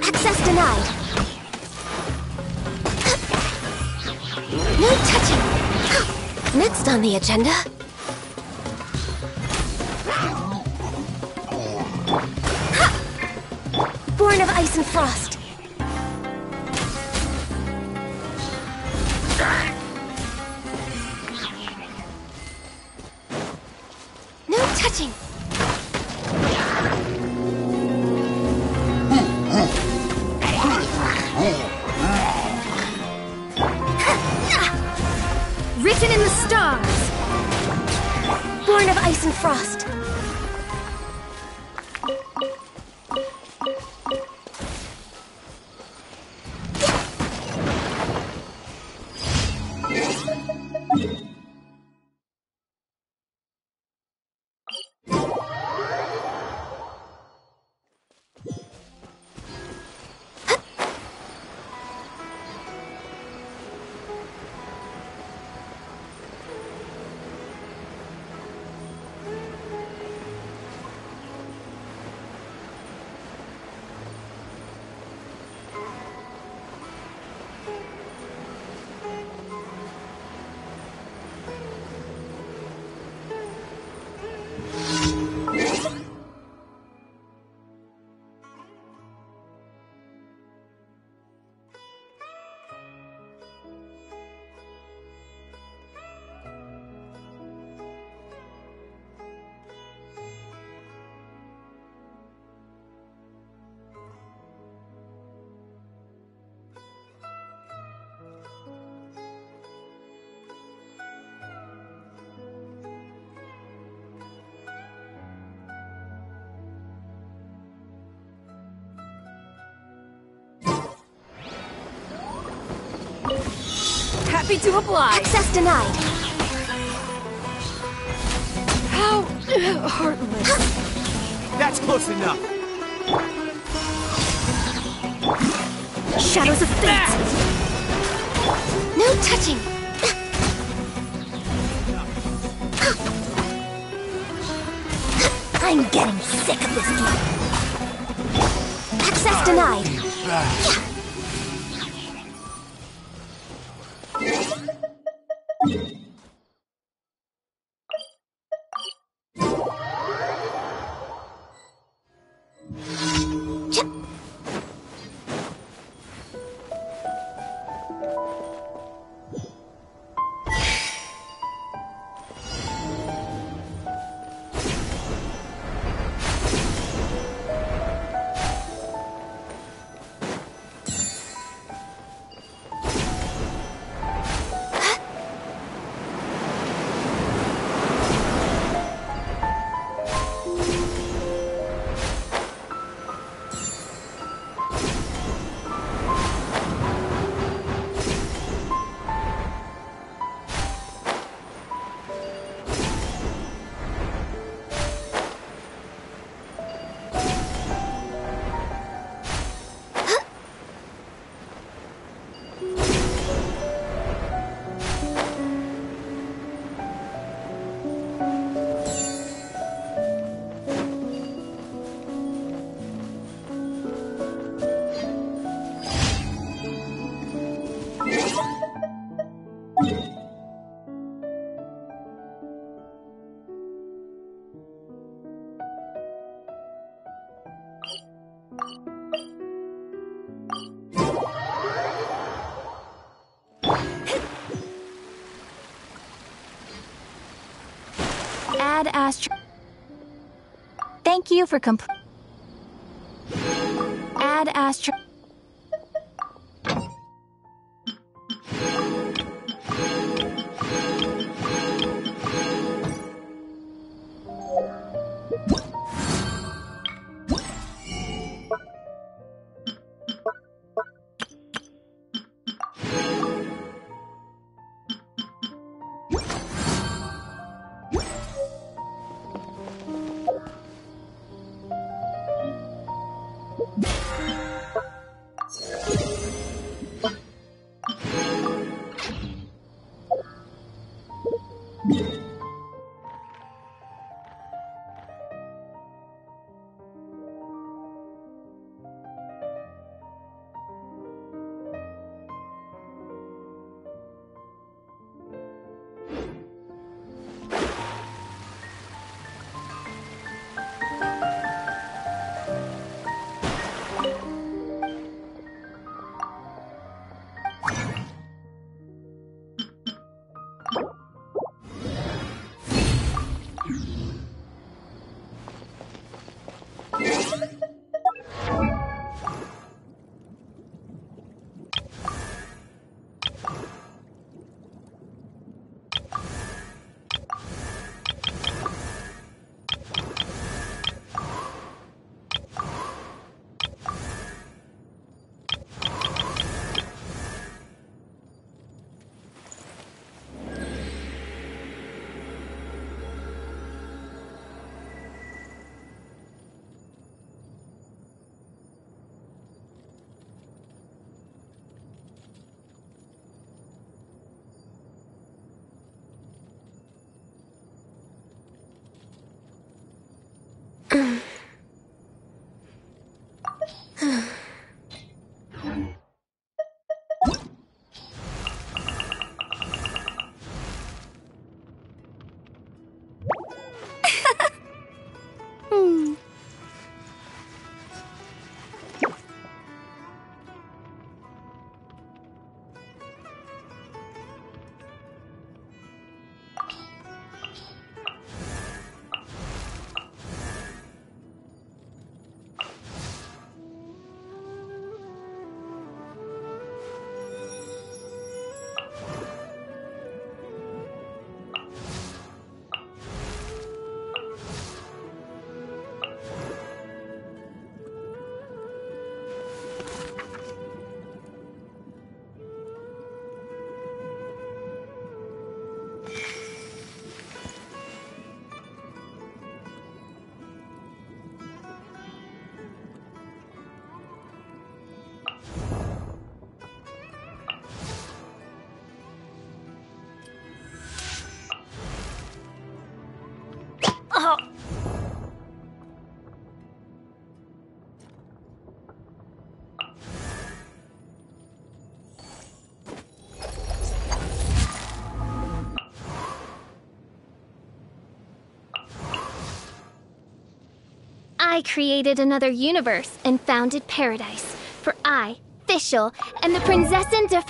Access denied. No touching. Next on the agenda. Born of ice and frost. No touching. Written in the stars. Born of ice and frost. Happy to oblige. Access denied. How heartless. That's close enough. Shadows of fate. No touching. I'm getting sick of this game. Access denied. Add astro. Thank you for Add astro. I created another universe and founded paradise. For I, Fischl, and the Prinzessin de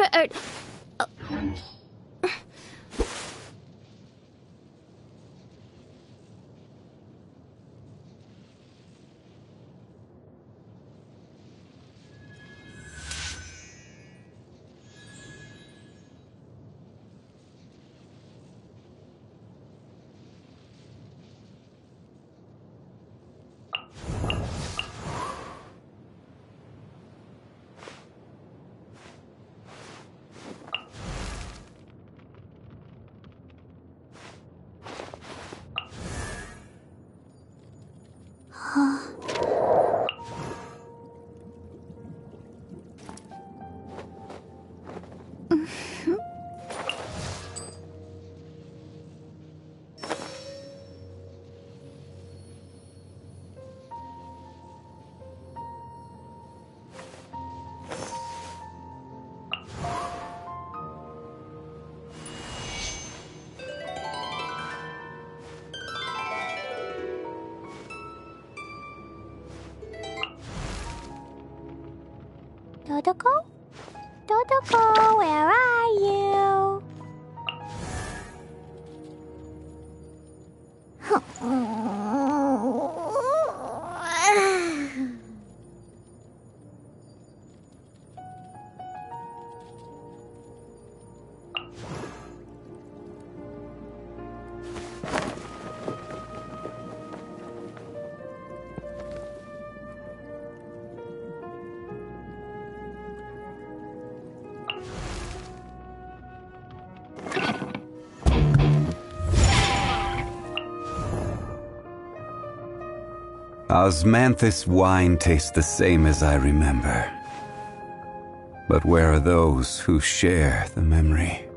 Dodoko? Dodoko, where are you? Huh. Osmanthus wine tastes the same as I remember. But where are those who share the memory?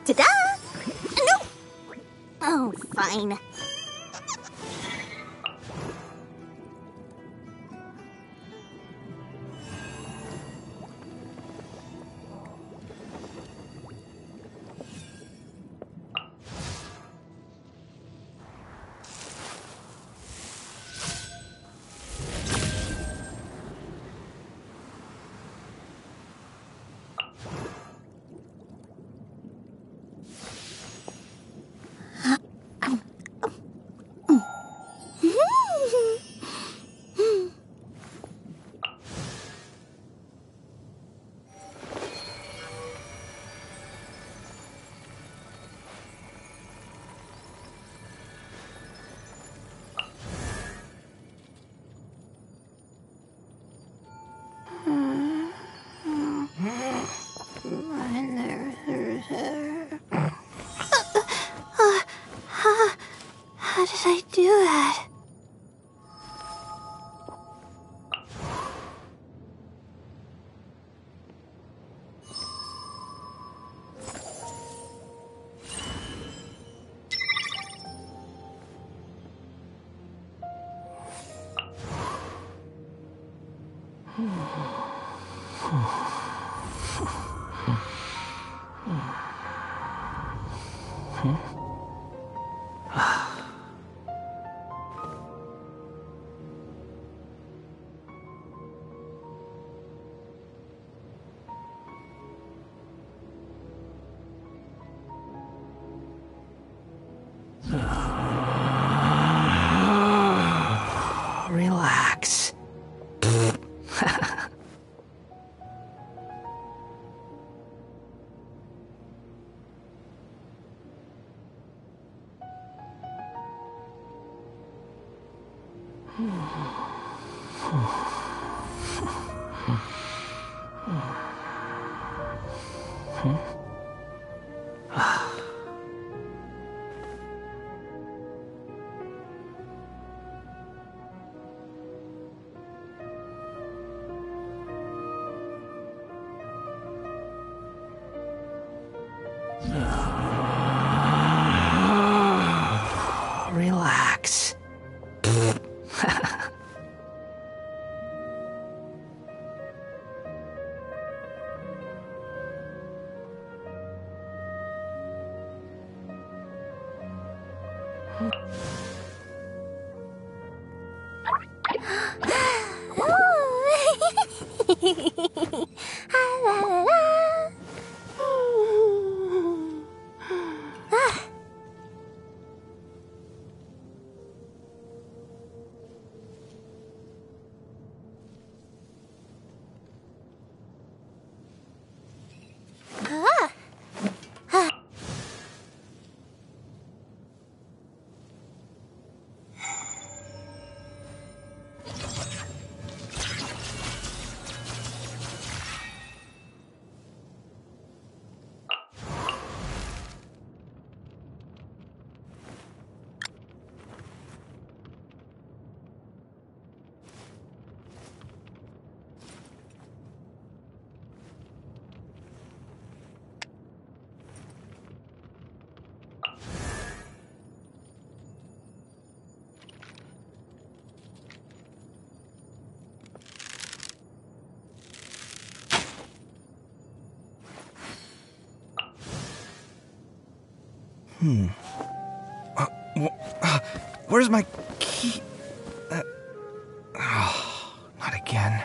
Ta-da! No! Oh, fine. How did I do that? Relax. Relax. Where's my key? Not again.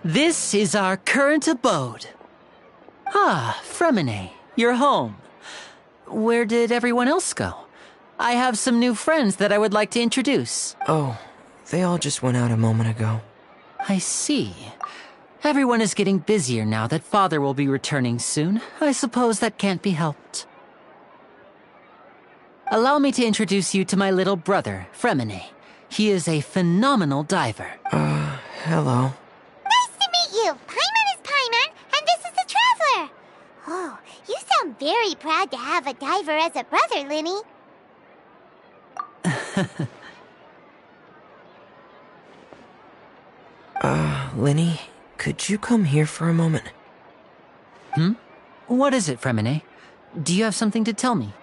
This is our current abode. Ah, Fremine, you're home. Where did everyone else go? I have some new friends that I would like to introduce. Oh, they all just went out a moment ago. I see. Everyone is getting busier now that Father will be returning soon. I suppose that can't be helped. Allow me to introduce you to my little brother, Fremine. He is a phenomenal diver. Hello. Nice to meet you. Paimon is Paimon, and this is the Traveler. Oh, you sound very proud to have a diver as a brother, Linny. Linny, could you come here for a moment? What is it, Fremine? Do you have something to tell me?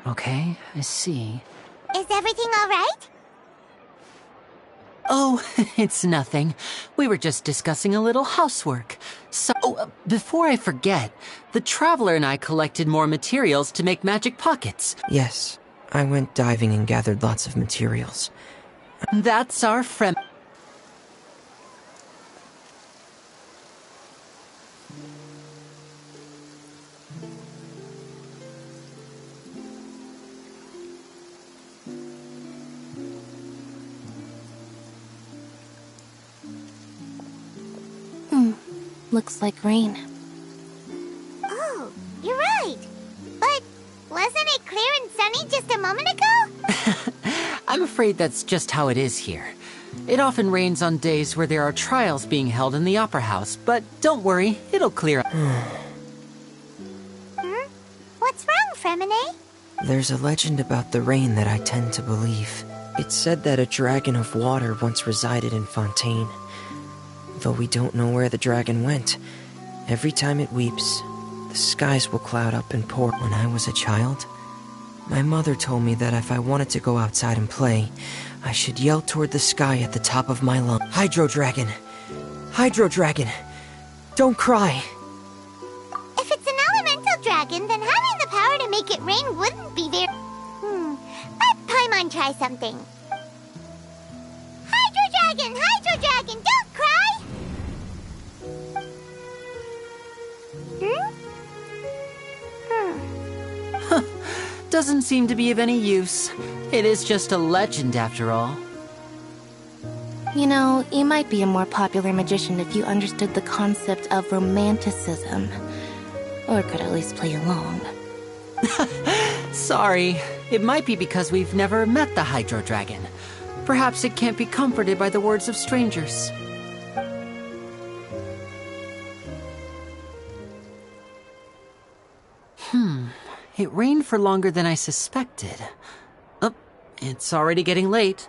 Okay, I see. Is everything all right? Oh, it's nothing. We were just discussing a little housework. So, before I forget, the Traveler and I collected more materials to make magic pockets. Yes, I went diving and gathered lots of materials. That's our friend. Looks like rain. Oh, you're right. But wasn't it clear and sunny just a moment ago? I'm afraid that's just how it is here. It often rains on days where there are trials being held in the Opera House, but don't worry, it'll clear up. What's wrong, Fremine? There's a legend about the rain that I tend to believe. It's said that a dragon of water once resided in Fontaine. Though we don't know where the dragon went, every time it weeps, the skies will cloud up and pour. When I was a child, my mother told me that if I wanted to go outside and play, I should yell toward the sky at the top of my lungs. Hydro Dragon! Hydro Dragon! Don't cry! If it's an elemental dragon, then having the power to make it rain wouldn't be very... Let Paimon try something. Hydro Dragon, don't cry! Doesn't seem to be of any use. It is just a legend after all. You know, you might be a more popular magician if you understood the concept of romanticism. Or could at least play along. Sorry. It might be because we've never met the Hydro Dragon. Perhaps it can't be comforted by the words of strangers. It rained for longer than I suspected. Oh, it's already getting late.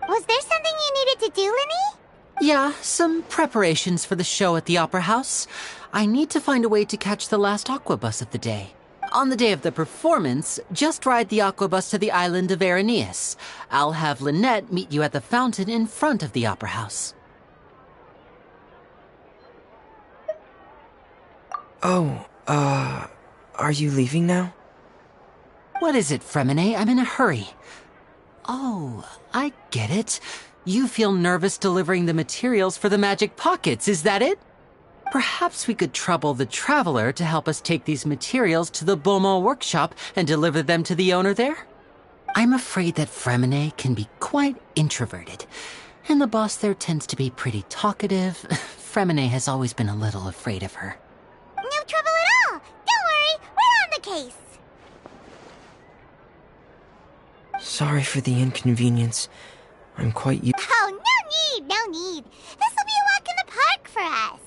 Was there something you needed to do, Linny? Yeah, some preparations for the show at the Opera House. I need to find a way to catch the last aqua bus of the day. On the day of the performance, just ride the aqua bus to the island of Araneus. I'll have Lynette meet you at the fountain in front of the Opera House. Oh, are you leaving now? What is it, Fremine? I'm in a hurry. Oh, I get it. You feel nervous delivering the materials for the magic pockets, is that it? Perhaps we could trouble the Traveler to help us take these materials to the Beaumont workshop and deliver them to the owner there? I'm afraid that Fremine can be quite introverted, and the boss there tends to be pretty talkative. Fremine has always been a little afraid of her. No trouble at all. Don't worry, we're on the case. Sorry for the inconvenience. I'm quite used. Oh, no need. This will be a walk in the park for us.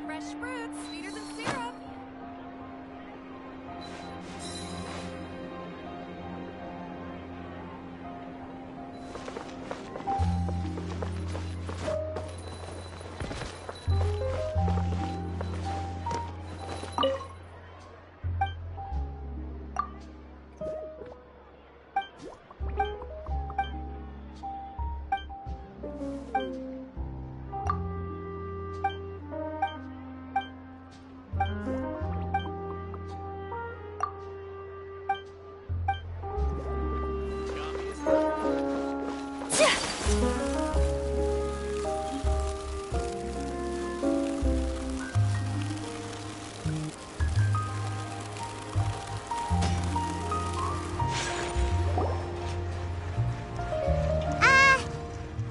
Fresh fruits, sweeter than syrup.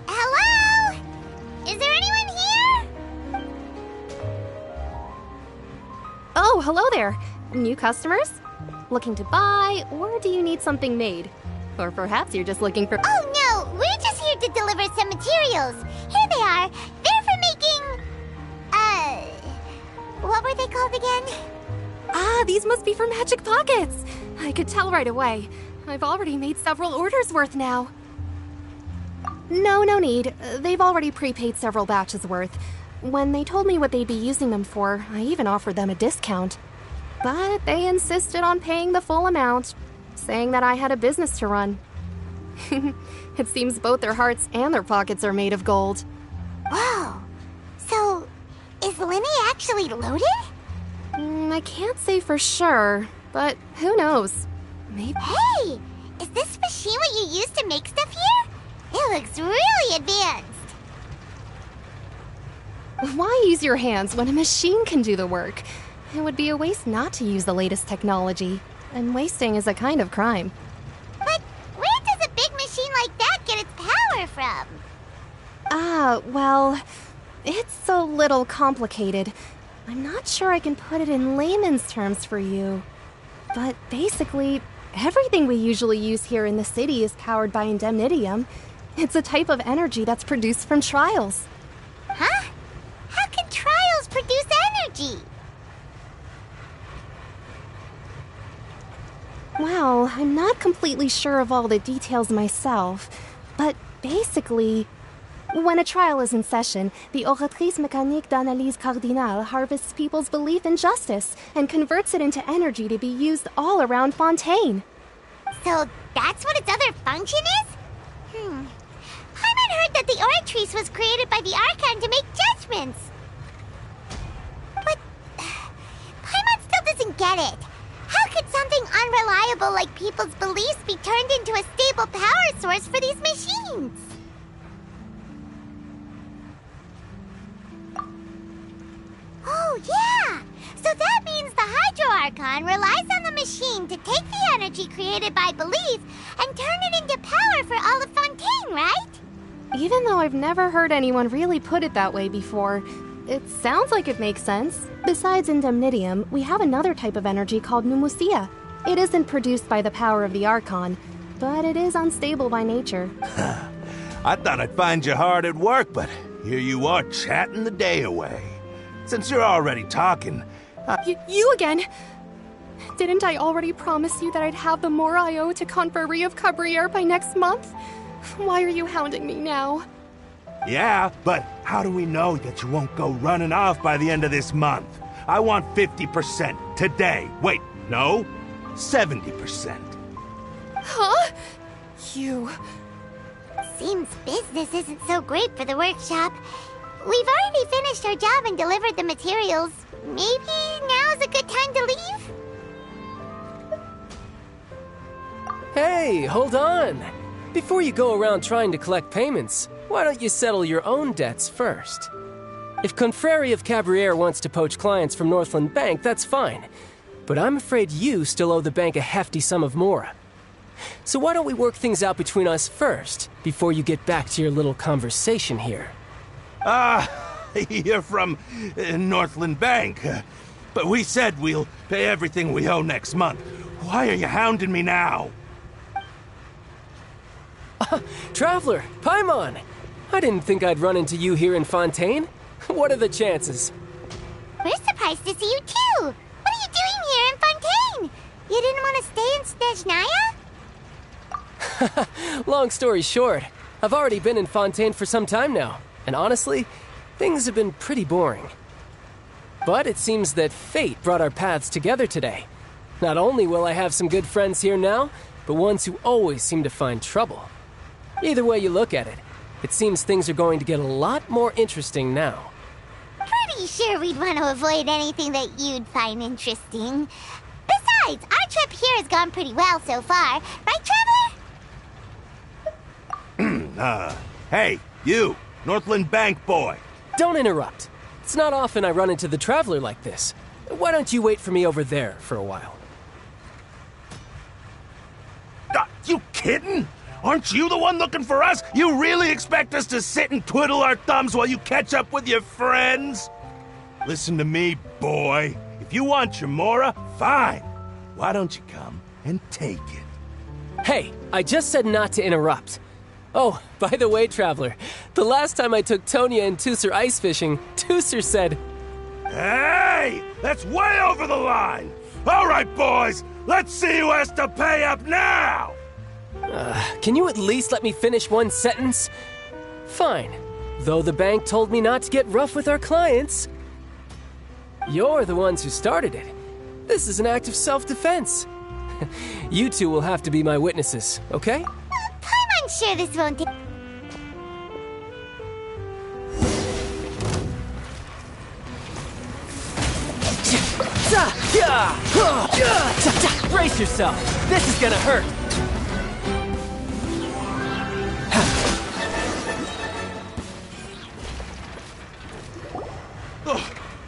Hello? Is there anyone here? Oh, hello there. New customers? Looking to buy, or do you need something made? Or perhaps you're just looking for. Oh no, we're just here to deliver some materials. Here they are. They're for making... what were they called again? Ah, these must be for magic pockets. I could tell right away. I've already made several orders worth now. No need. They've already prepaid several batches worth. When they told me what they'd be using them for, I even offered them a discount. But they insisted on paying the full amount, saying that I had a business to run. It seems both their hearts and their pockets are made of gold. Whoa. So, is Linny actually loaded? I can't say for sure, but who knows? Maybe. Hey! Is this machine what you use to make stuff here? It looks really advanced. Why use your hands when a machine can do the work? It would be a waste not to use the latest technology, and wasting is a kind of crime. But where does a big machine like that get its power from? Well, it's a little complicated. I'm not sure I can put it in layman's terms for you. But basically, everything we usually use here in the city is powered by indemnitium. It's a type of energy that's produced from trials. Huh? How can trials produce energy? Well, I'm not completely sure of all the details myself, but basically, when a trial is in session, the Oratrice Mécanique d'Analyse Cardinale harvests people's belief in justice and converts it into energy to be used all around Fontaine. So that's what its other function is? Paimon heard that the Oratrice was created by the Archon to make judgments. But Paimon still doesn't get it. How could something unreliable like people's beliefs be turned into a stable power source for these machines? Oh, yeah! So that means the Hydro Archon relies on the machine to take the energy created by belief and turn it into power for all of Fontaine, right? Even though I've never heard anyone really put it that way before, it sounds like it makes sense. Besides indemnitium, we have another type of energy called pneumosia. It isn't produced by the power of the Archon, but it is unstable by nature. I thought I'd find you hard at work, but here you are chatting the day away. Since you're already talking, You again? Didn't I already promise you that I'd have the more I owe to Confrérie of Cabriere by next month? Why are you hounding me now? yeah, but how do we know that you won't go running off by the end of this month? I want 50% today. Wait, no, 70%. Huh? You... Seems business isn't so great for the workshop. We've already finished our job and delivered the materials. Maybe now's a good time to leave? Hey, hold on! Before you go around trying to collect payments, why don't you settle your own debts first? If Confrérie of Cabriere wants to poach clients from Northland Bank, that's fine. But I'm afraid you still owe the bank a hefty sum of mora. So why don't we work things out between us first, before you get back to your little conversation here? You're from Northland Bank. But we said we'll pay everything we owe next month. Why are you hounding me now? Traveler, Paimon! I didn't think I'd run into you here in Fontaine. What are the chances? We're surprised to see you too! What are you doing here in Fontaine? You didn't want to stay in Snezhnaya? Long story short, I've already been in Fontaine for some time now, and honestly, things have been pretty boring. But it seems that fate brought our paths together today. Not only will I have some good friends here now, but ones who always seem to find trouble. Either way you look at it, it seems things are going to get a lot more interesting now. Pretty sure we'd want to avoid anything that you'd find interesting. Besides, our trip here has gone pretty well so far. Right, Traveler? Hey, you, Northland Bank boy. Don't interrupt. It's not often I run into the Traveler like this. Why don't you wait for me over there for a while? You kidding? Aren't you the one looking for us? You really expect us to sit and twiddle our thumbs while you catch up with your friends? Listen to me, boy. If you want your Mora, fine. Why don't you come and take it? Hey, I just said not to interrupt. Oh, by the way, Traveler, the last time I took Tonya and Tooser ice fishing, Tooser said... Hey! That's way over the line! All right, boys, let's see who has to pay up now! Can you at least let me finish one sentence? Fine. Though the bank told me not to get rough with our clients. You're the ones who started it. This is an act of self-defense. You two will have to be my witnesses, okay? I'm unsure this won't take... Brace yourself! This is gonna hurt!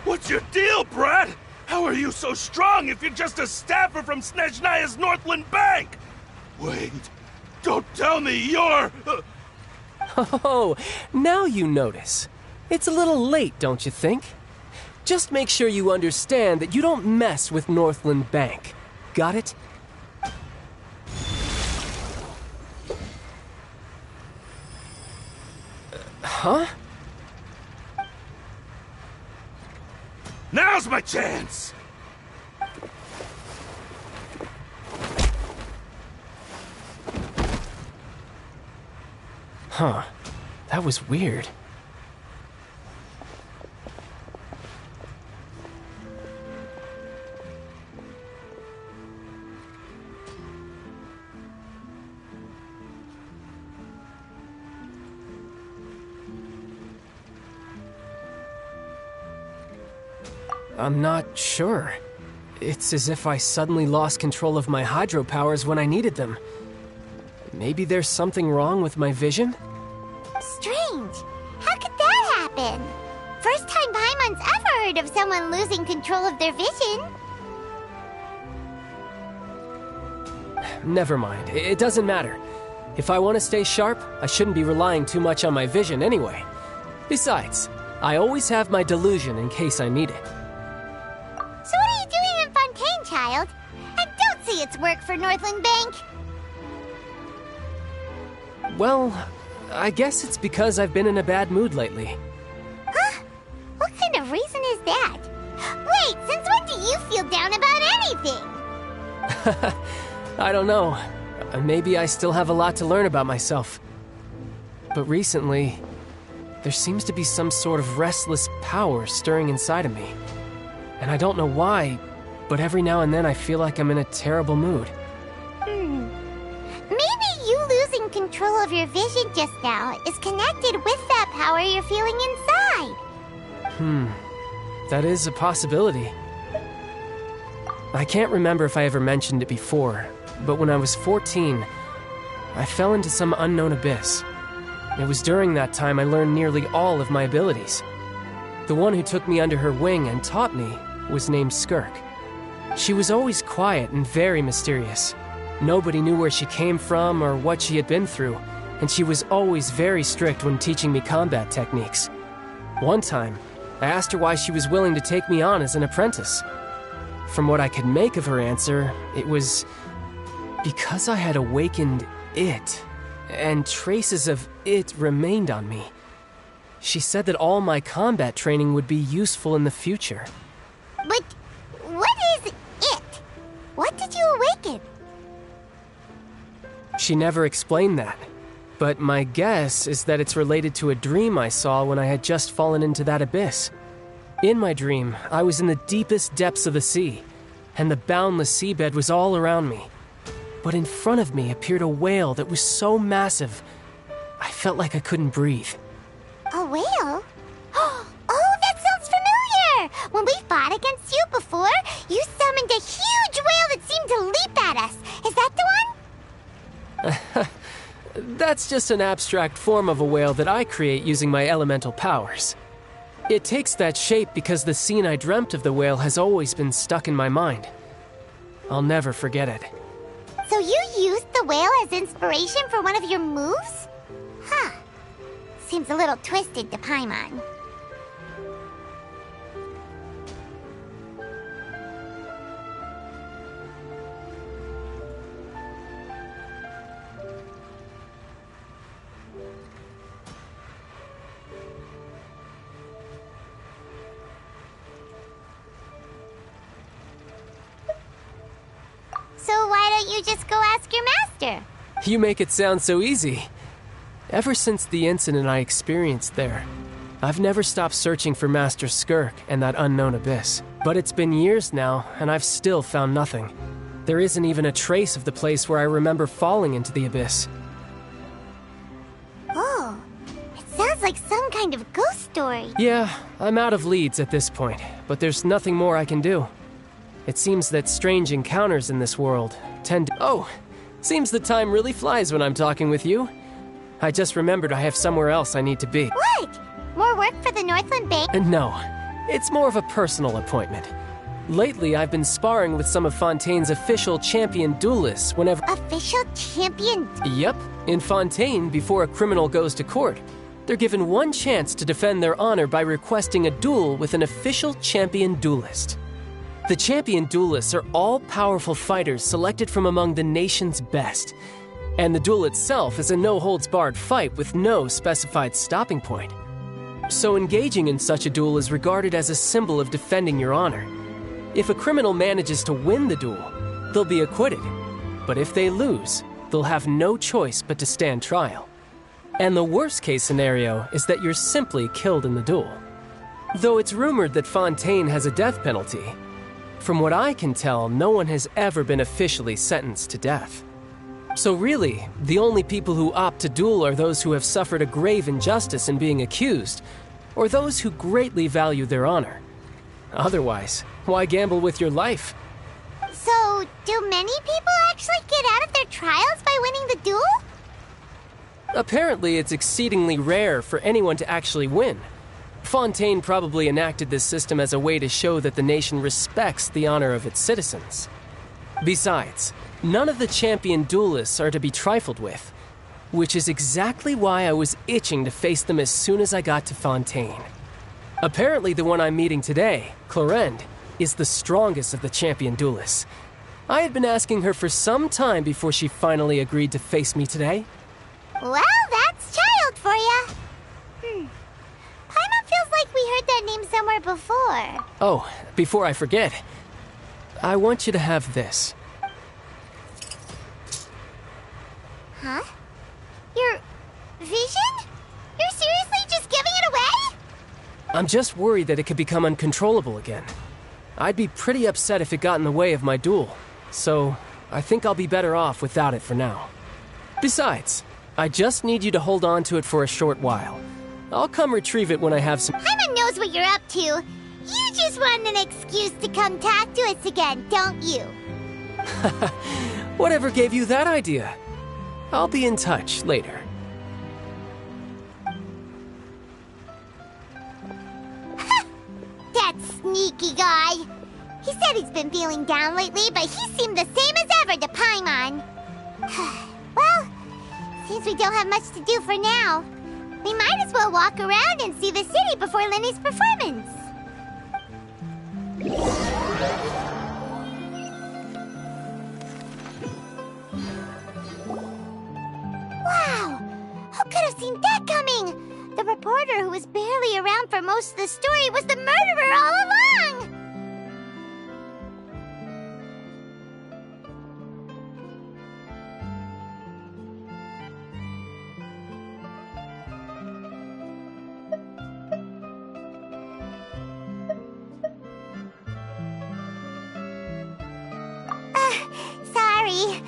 What's your deal, Brad? How are you so strong if you're just a staffer from Snezhnaya's Northland Bank? Wait, don't tell me you're... Oh, now you notice. It's a little late, don't you think? Just make sure you understand that you don't mess with Northland Bank. Got it? Huh? Now's my chance! Huh. That was weird. I'm not sure. It's as if I suddenly lost control of my hydro powers when I needed them. Maybe there's something wrong with my vision? Strange. How could that happen? First time Paimon's ever heard of someone losing control of their vision. Never mind. It doesn't matter. If I want to stay sharp, I shouldn't be relying too much on my vision anyway. Besides, I always have my delusion in case I need it. So what are you doing in Fontaine, child? I don't see it's work for Northland Bank. Well, I guess it's because I've been in a bad mood lately. Huh? What kind of reason is that? Wait, since when do you feel down about anything? I don't know. Maybe I still have a lot to learn about myself. But recently, there seems to be some sort of restless power stirring inside of me. And I don't know why, but every now and then I feel like I'm in a terrible mood. Maybe you losing control of your vision just now is connected with that power you're feeling inside. That is a possibility. I can't remember if I ever mentioned it before, but when I was 14, I fell into some unknown abyss. It was during that time I learned nearly all of my abilities. The one who took me under her wing and taught me was named Skirk. She was always quiet and very mysterious. Nobody knew where she came from or what she had been through, and she was always very strict when teaching me combat techniques. One time, I asked her why she was willing to take me on as an apprentice. From what I could make of her answer, it was because I had awakened it, and traces of it remained on me. She said that all my combat training would be useful in the future. But what is it? What did you awaken? She never explained that, but my guess is that it's related to a dream I saw when I had just fallen into that abyss. In my dream, I was in the deepest depths of the sea, and the boundless seabed was all around me. But in front of me appeared a whale that was so massive, I felt like I couldn't breathe. A whale? Oh, that sounds familiar! When we fought against you before, you summoned a huge whale that seemed to leap at us. Is that the one? That's just an abstract form of a whale that I create using my elemental powers. It takes that shape because the scene I dreamt of the whale has always been stuck in my mind. I'll never forget it. So you used the whale as inspiration for one of your moves? Huh. Seems a little twisted to Paimon. So why don't you just go ask your master? You make it sound so easy. Ever since the incident I experienced there, I've never stopped searching for Master Skirk and that unknown abyss. But it's been years now, and I've still found nothing. There isn't even a trace of the place where I remember falling into the abyss. Oh, it sounds like some kind of ghost story. Yeah, I'm out of leads at this point, but there's nothing more I can do. It seems that strange encounters in this world tend to— Oh, seems the time really flies when I'm talking with you. I just remembered I have somewhere else I need to be. What? More work for the Northland Bank? No, it's more of a personal appointment. Lately, I've been sparring with some of Fontaine's official champion duelists whenever— Official champion? Yep. In Fontaine, before a criminal goes to court, they're given one chance to defend their honor by requesting a duel with an official champion duelist. The champion duelists are all-powerful fighters selected from among the nation's best. And the duel itself is a no-holds-barred fight with no specified stopping point. So engaging in such a duel is regarded as a symbol of defending your honor. If a criminal manages to win the duel, they'll be acquitted. But if they lose, they'll have no choice but to stand trial. And the worst-case scenario is that you're simply killed in the duel. Though it's rumored that Fontaine has a death penalty, from what I can tell, no one has ever been officially sentenced to death. So really, the only people who opt to duel are those who have suffered a grave injustice in being accused, or those who greatly value their honor. Otherwise, why gamble with your life? So, do many people actually get out of their trials by winning the duel? Apparently, it's exceedingly rare for anyone to actually win. Fontaine probably enacted this system as a way to show that the nation respects the honor of its citizens. Besides, none of the champion duelists are to be trifled with, which is exactly why I was itching to face them as soon as I got to Fontaine. Apparently the one I'm meeting today, Clorinde, is the strongest of the champion duelists. I had been asking her for some time before she finally agreed to face me today. Well, that's child for ya. Paimon feels like we heard that name somewhere before. Oh, before I forget, I want you to have this. Huh? Your vision? You're seriously just giving it away? I'm just worried that it could become uncontrollable again. I'd be pretty upset if it got in the way of my duel, so I think I'll be better off without it for now. Besides, I just need you to hold on to it for a short while. I'll come retrieve it when I have some— Paimon knows what you're up to. You just want an excuse to come talk to us again, don't you? Whatever gave you that idea? I'll be in touch later. That sneaky guy. He said he's been feeling down lately, but he seemed the same as ever to Paimon. Well, since we don't have much to do for now, we might as well walk around and see the city before Lenny's performance. Wow! Who could have seen that coming? The reporter who was barely around for most of the story was the murderer all along! Sorry.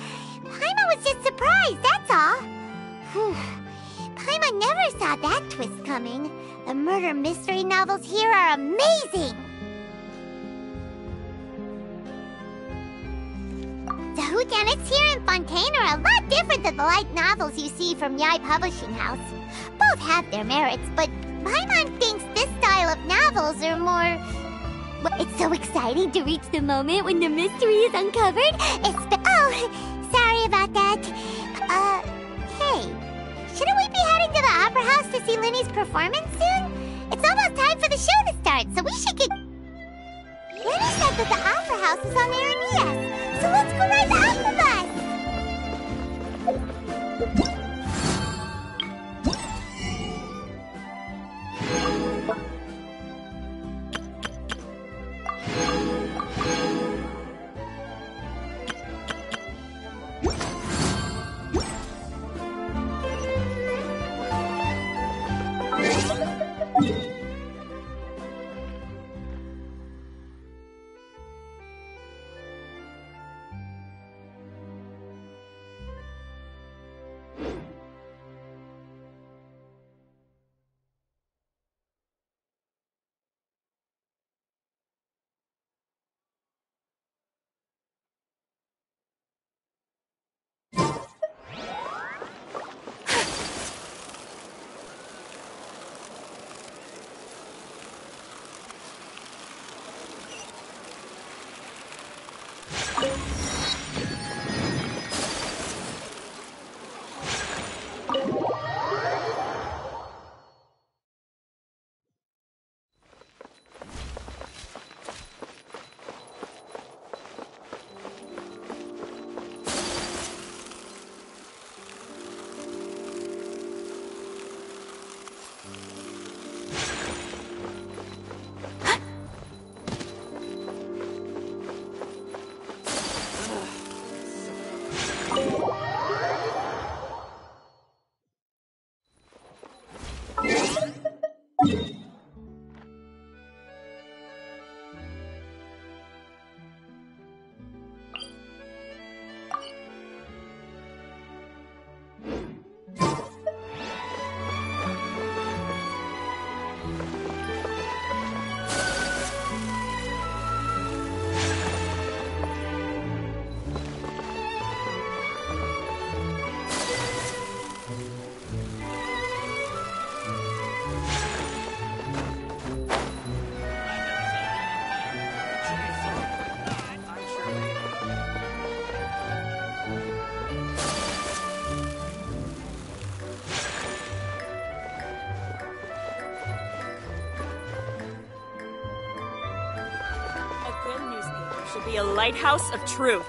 Paimon was just surprised, that's all. Paimon never saw that twist coming. The murder mystery novels here are amazing! The whodunits here in Fontaine are a lot different than the light novels you see from Yai Publishing House. Both have their merits, but Paimon thinks this style of novels are more... Well, it's so exciting to reach the moment when the mystery is uncovered. Oh, sorry about that. Hey, shouldn't we be heading to the Opera House to see Linny's performance soon? It's almost time for the show to start, so we should get... Linny said that the Opera House is on Aranias, so let's go ride the Opera Bus! Be a lighthouse of truth.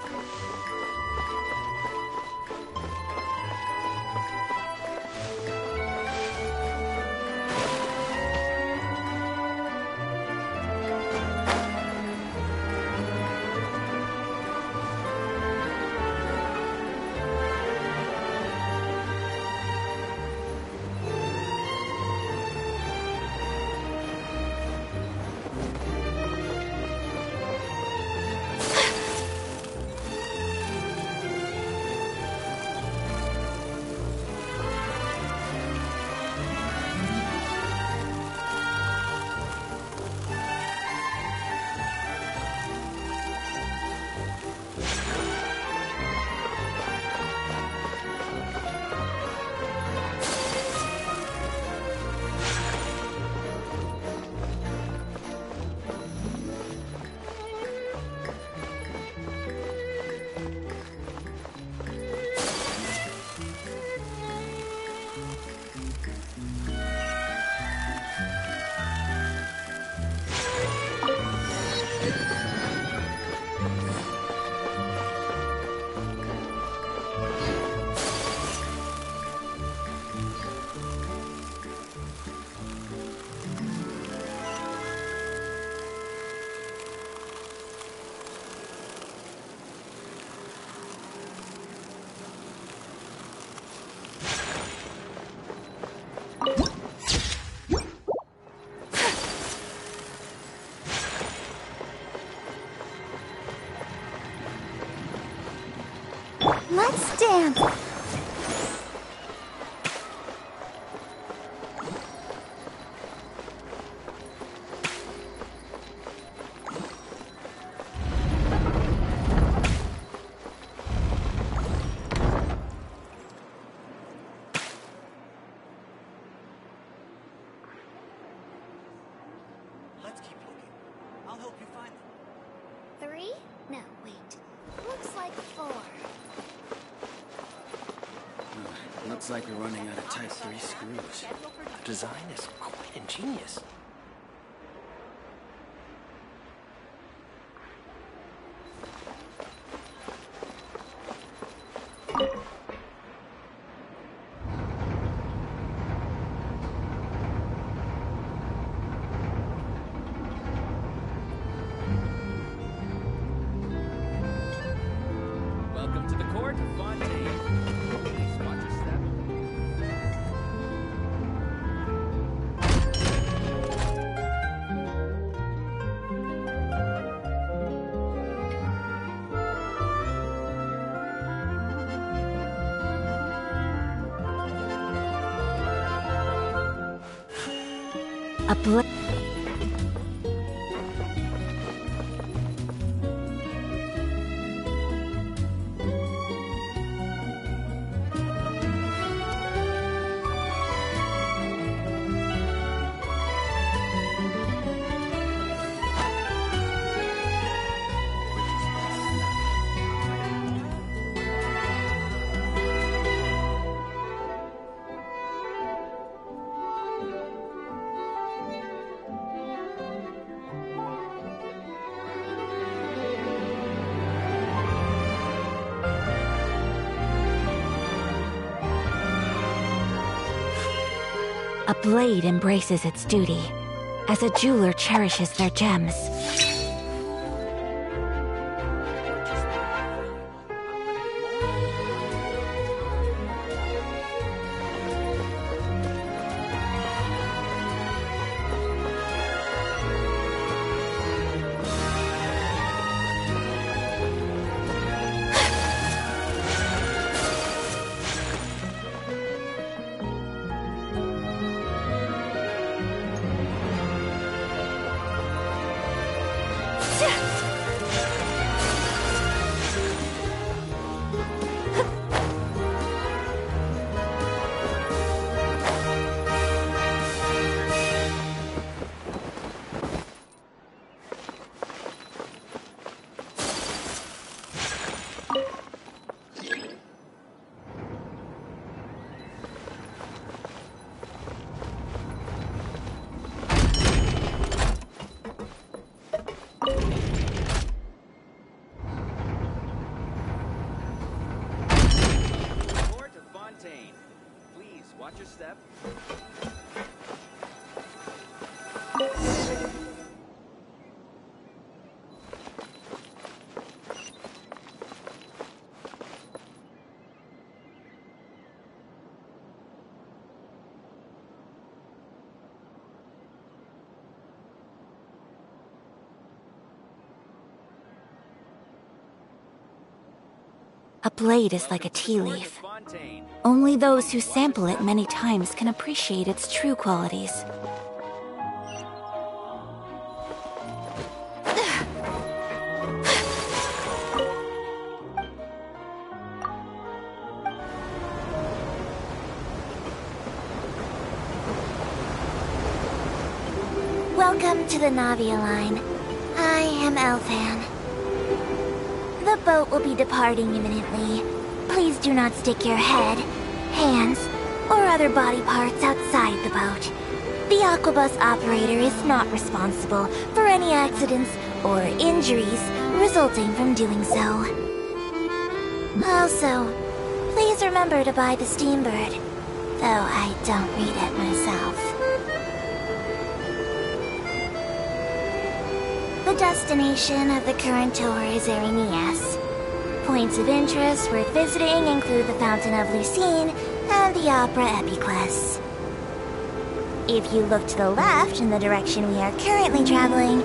3? No, wait. Looks like 4. Looks like we're running out of Type 3 screws. The design is quite ingenious. Welcome to the court of Fontaine. Please watch your step. A bl- A blade embraces its duty, as a jeweler cherishes their gems. Court of Fontaine. Please watch your step. A blade is like a tea leaf. Only those who sample it many times can appreciate its true qualities. Welcome to the Navia line. I am Elfan. The boat will be departing imminently. Please do not stick your head, hands, or other body parts outside the boat. The Aquabus operator is not responsible for any accidents or injuries resulting from doing so. Also, please remember to buy the Steambird, though I don't read it myself. The destination of the current tour is Erinias. Points of interest worth visiting include the Fountain of Lucine and the Opera Epiclese. If you look to the left in the direction we are currently traveling,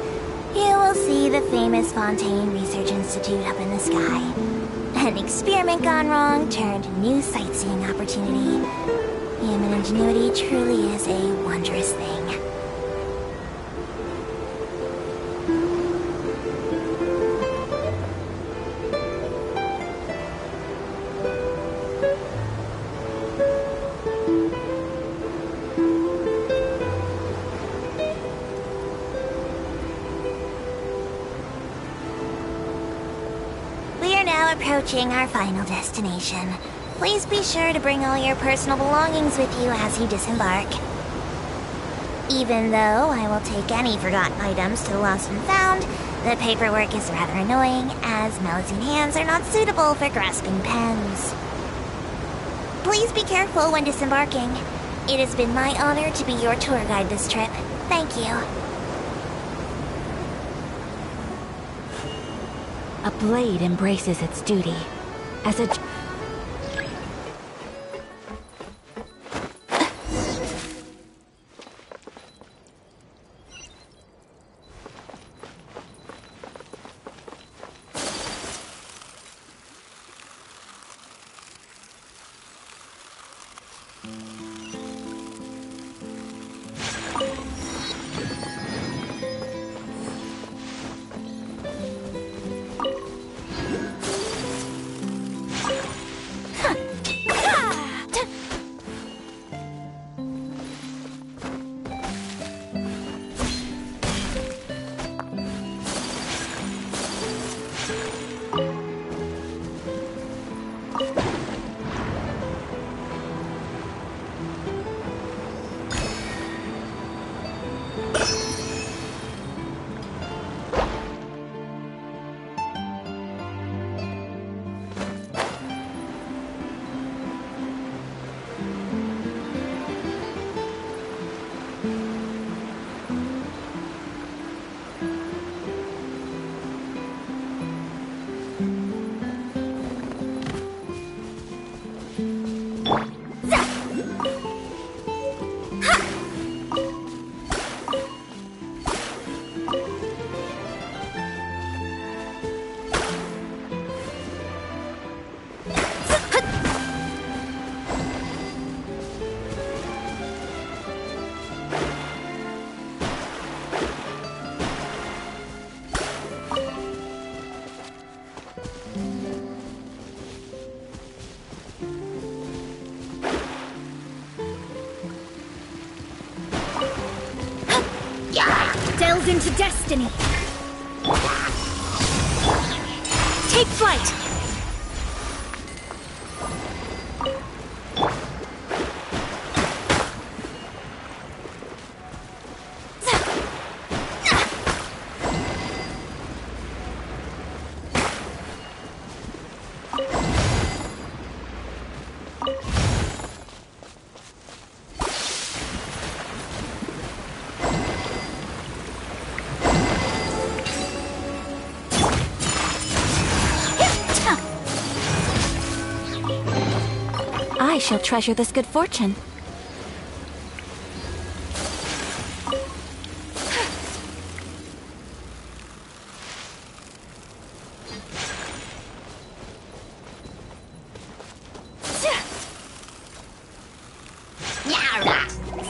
you will see the famous Fontaine Research Institute up in the sky. An experiment gone wrong turned new sightseeing opportunity. Human ingenuity truly is a wondrous thing. approaching our final destination. Please be sure to bring all your personal belongings with you as you disembark. Even though I will take any forgotten items to the lost and found, the paperwork is rather annoying, as Melusine hands are not suitable for grasping pens. Please be careful when disembarking. It has been my honor to be your tour guide this trip. Thank you. A blade embraces its duty. As a... Delve into destiny. Take flight. I shall treasure this good fortune.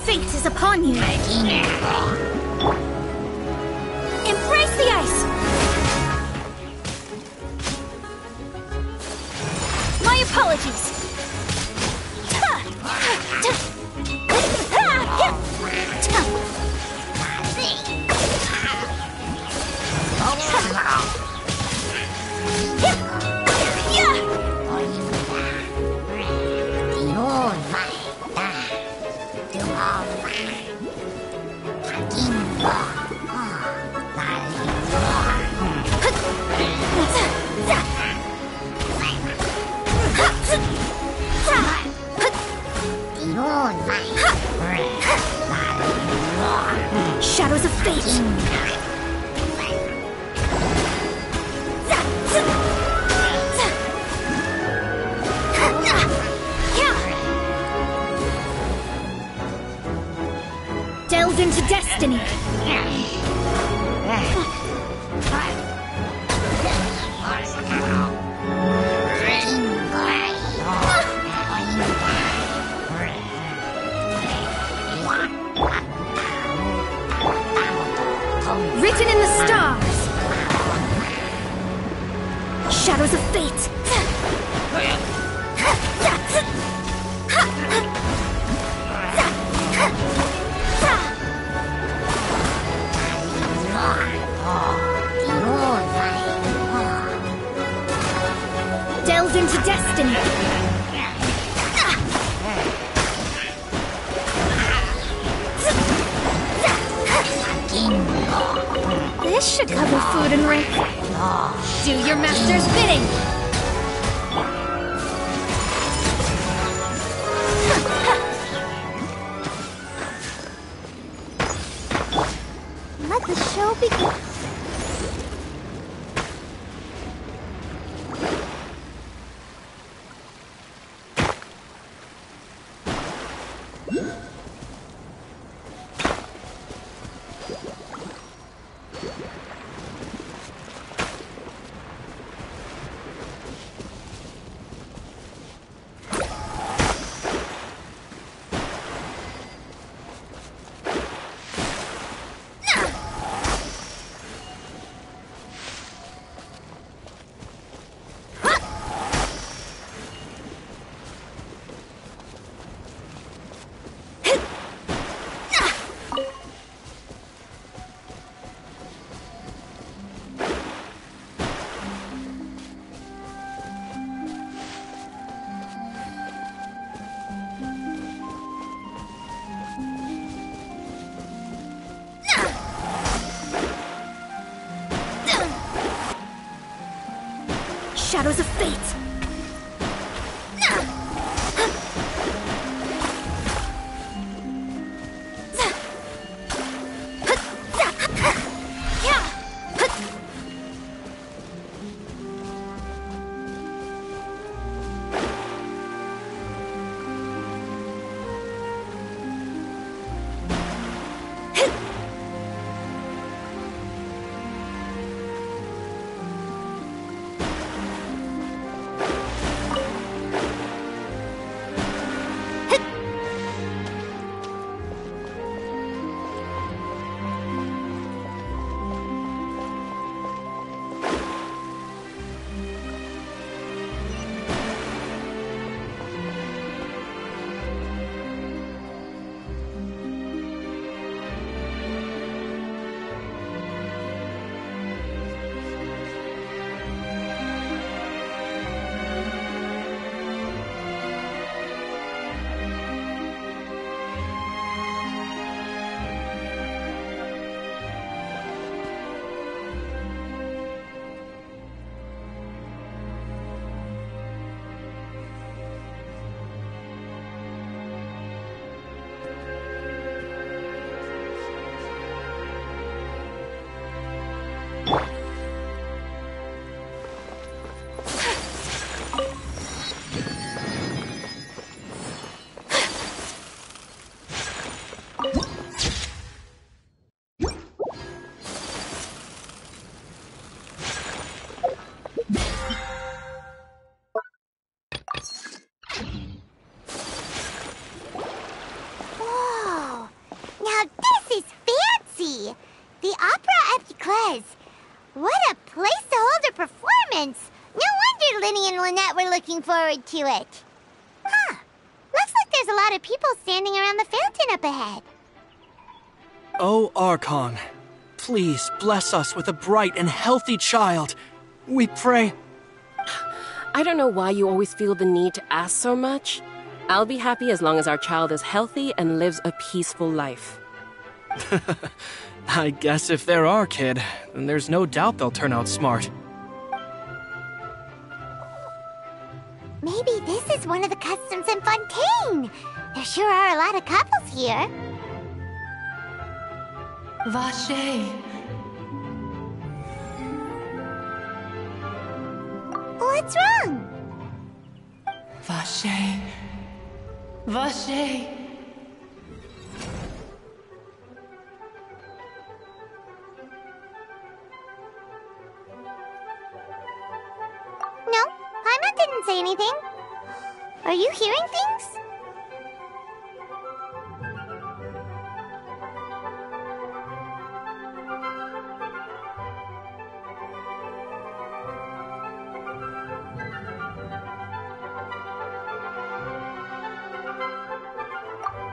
Fate is upon you. Embrace the ice. My apologies. Shadows of fate. Delve into destiny. Written in the stars. Shadows of fate. This should cover food and rent. Do your master's bidding! Let the show begin. Shadows of fate! What a place to hold a performance! No wonder Linny and Lynette were looking forward to it. Huh. Looks like there's a lot of people standing around the fountain up ahead. Oh, Archon, please bless us with a bright and healthy child. We pray. I don't know why you always feel the need to ask so much. I'll be happy as long as our child is healthy and lives a peaceful life. I guess if they're our kid, then there's no doubt they'll turn out smart. Maybe this is one of the customs in Fontaine. There sure are a lot of couples here. Vache. What's wrong? Vache. Vache. No, Paimon didn't say anything. Are you hearing things?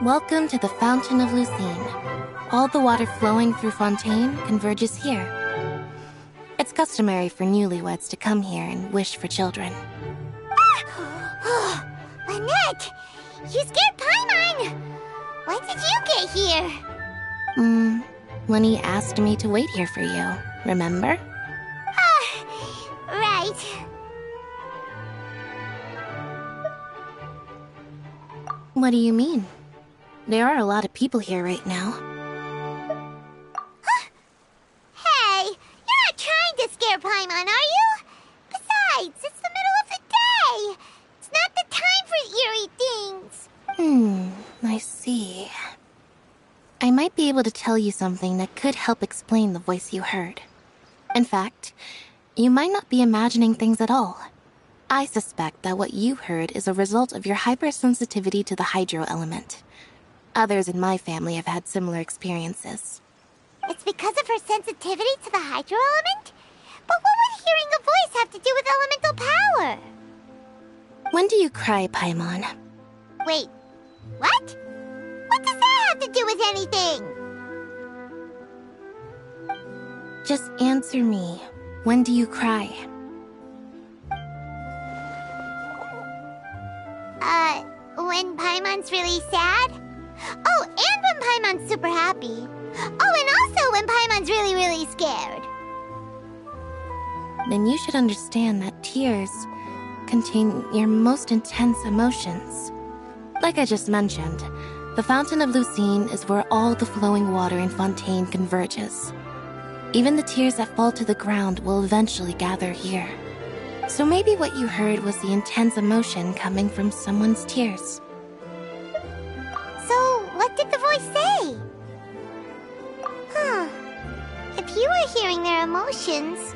Welcome to the Fountain of Lucine. All the water flowing through Fontaine converges here. It's customary for newlyweds to come here and wish for children. Ah! Lynette! You scared Paimon! When did you get here? Lenny asked me to wait here for you, remember? Right. What do you mean? There are a lot of people here right now. Hey, you're not trying to scare Paimon, are you? Besides, it's the middle of the day. It's not the time for eerie things. I see. I might be able to tell you something that could help explain the voice you heard. In fact, you might not be imagining things at all. I suspect that what you heard is a result of your hypersensitivity to the hydro element. Others in my family have had similar experiences. It's because of her sensitivity to the hydro element? But what would hearing a voice have to do with elemental power? When do you cry, Paimon? Wait, what? What does that have to do with anything? Just answer me. When do you cry? When Paimon's really sad? Oh, and when Paimon's super happy. Oh, and also when Paimon's really, really scared. Then you should understand that tears contain your most intense emotions. Like I just mentioned, the Fountain of Lucine is where all the flowing water in Fontaine converges. Even the tears that fall to the ground will eventually gather here. So maybe what you heard was the intense emotion coming from someone's tears. So, what did the voice say? If you were hearing their emotions,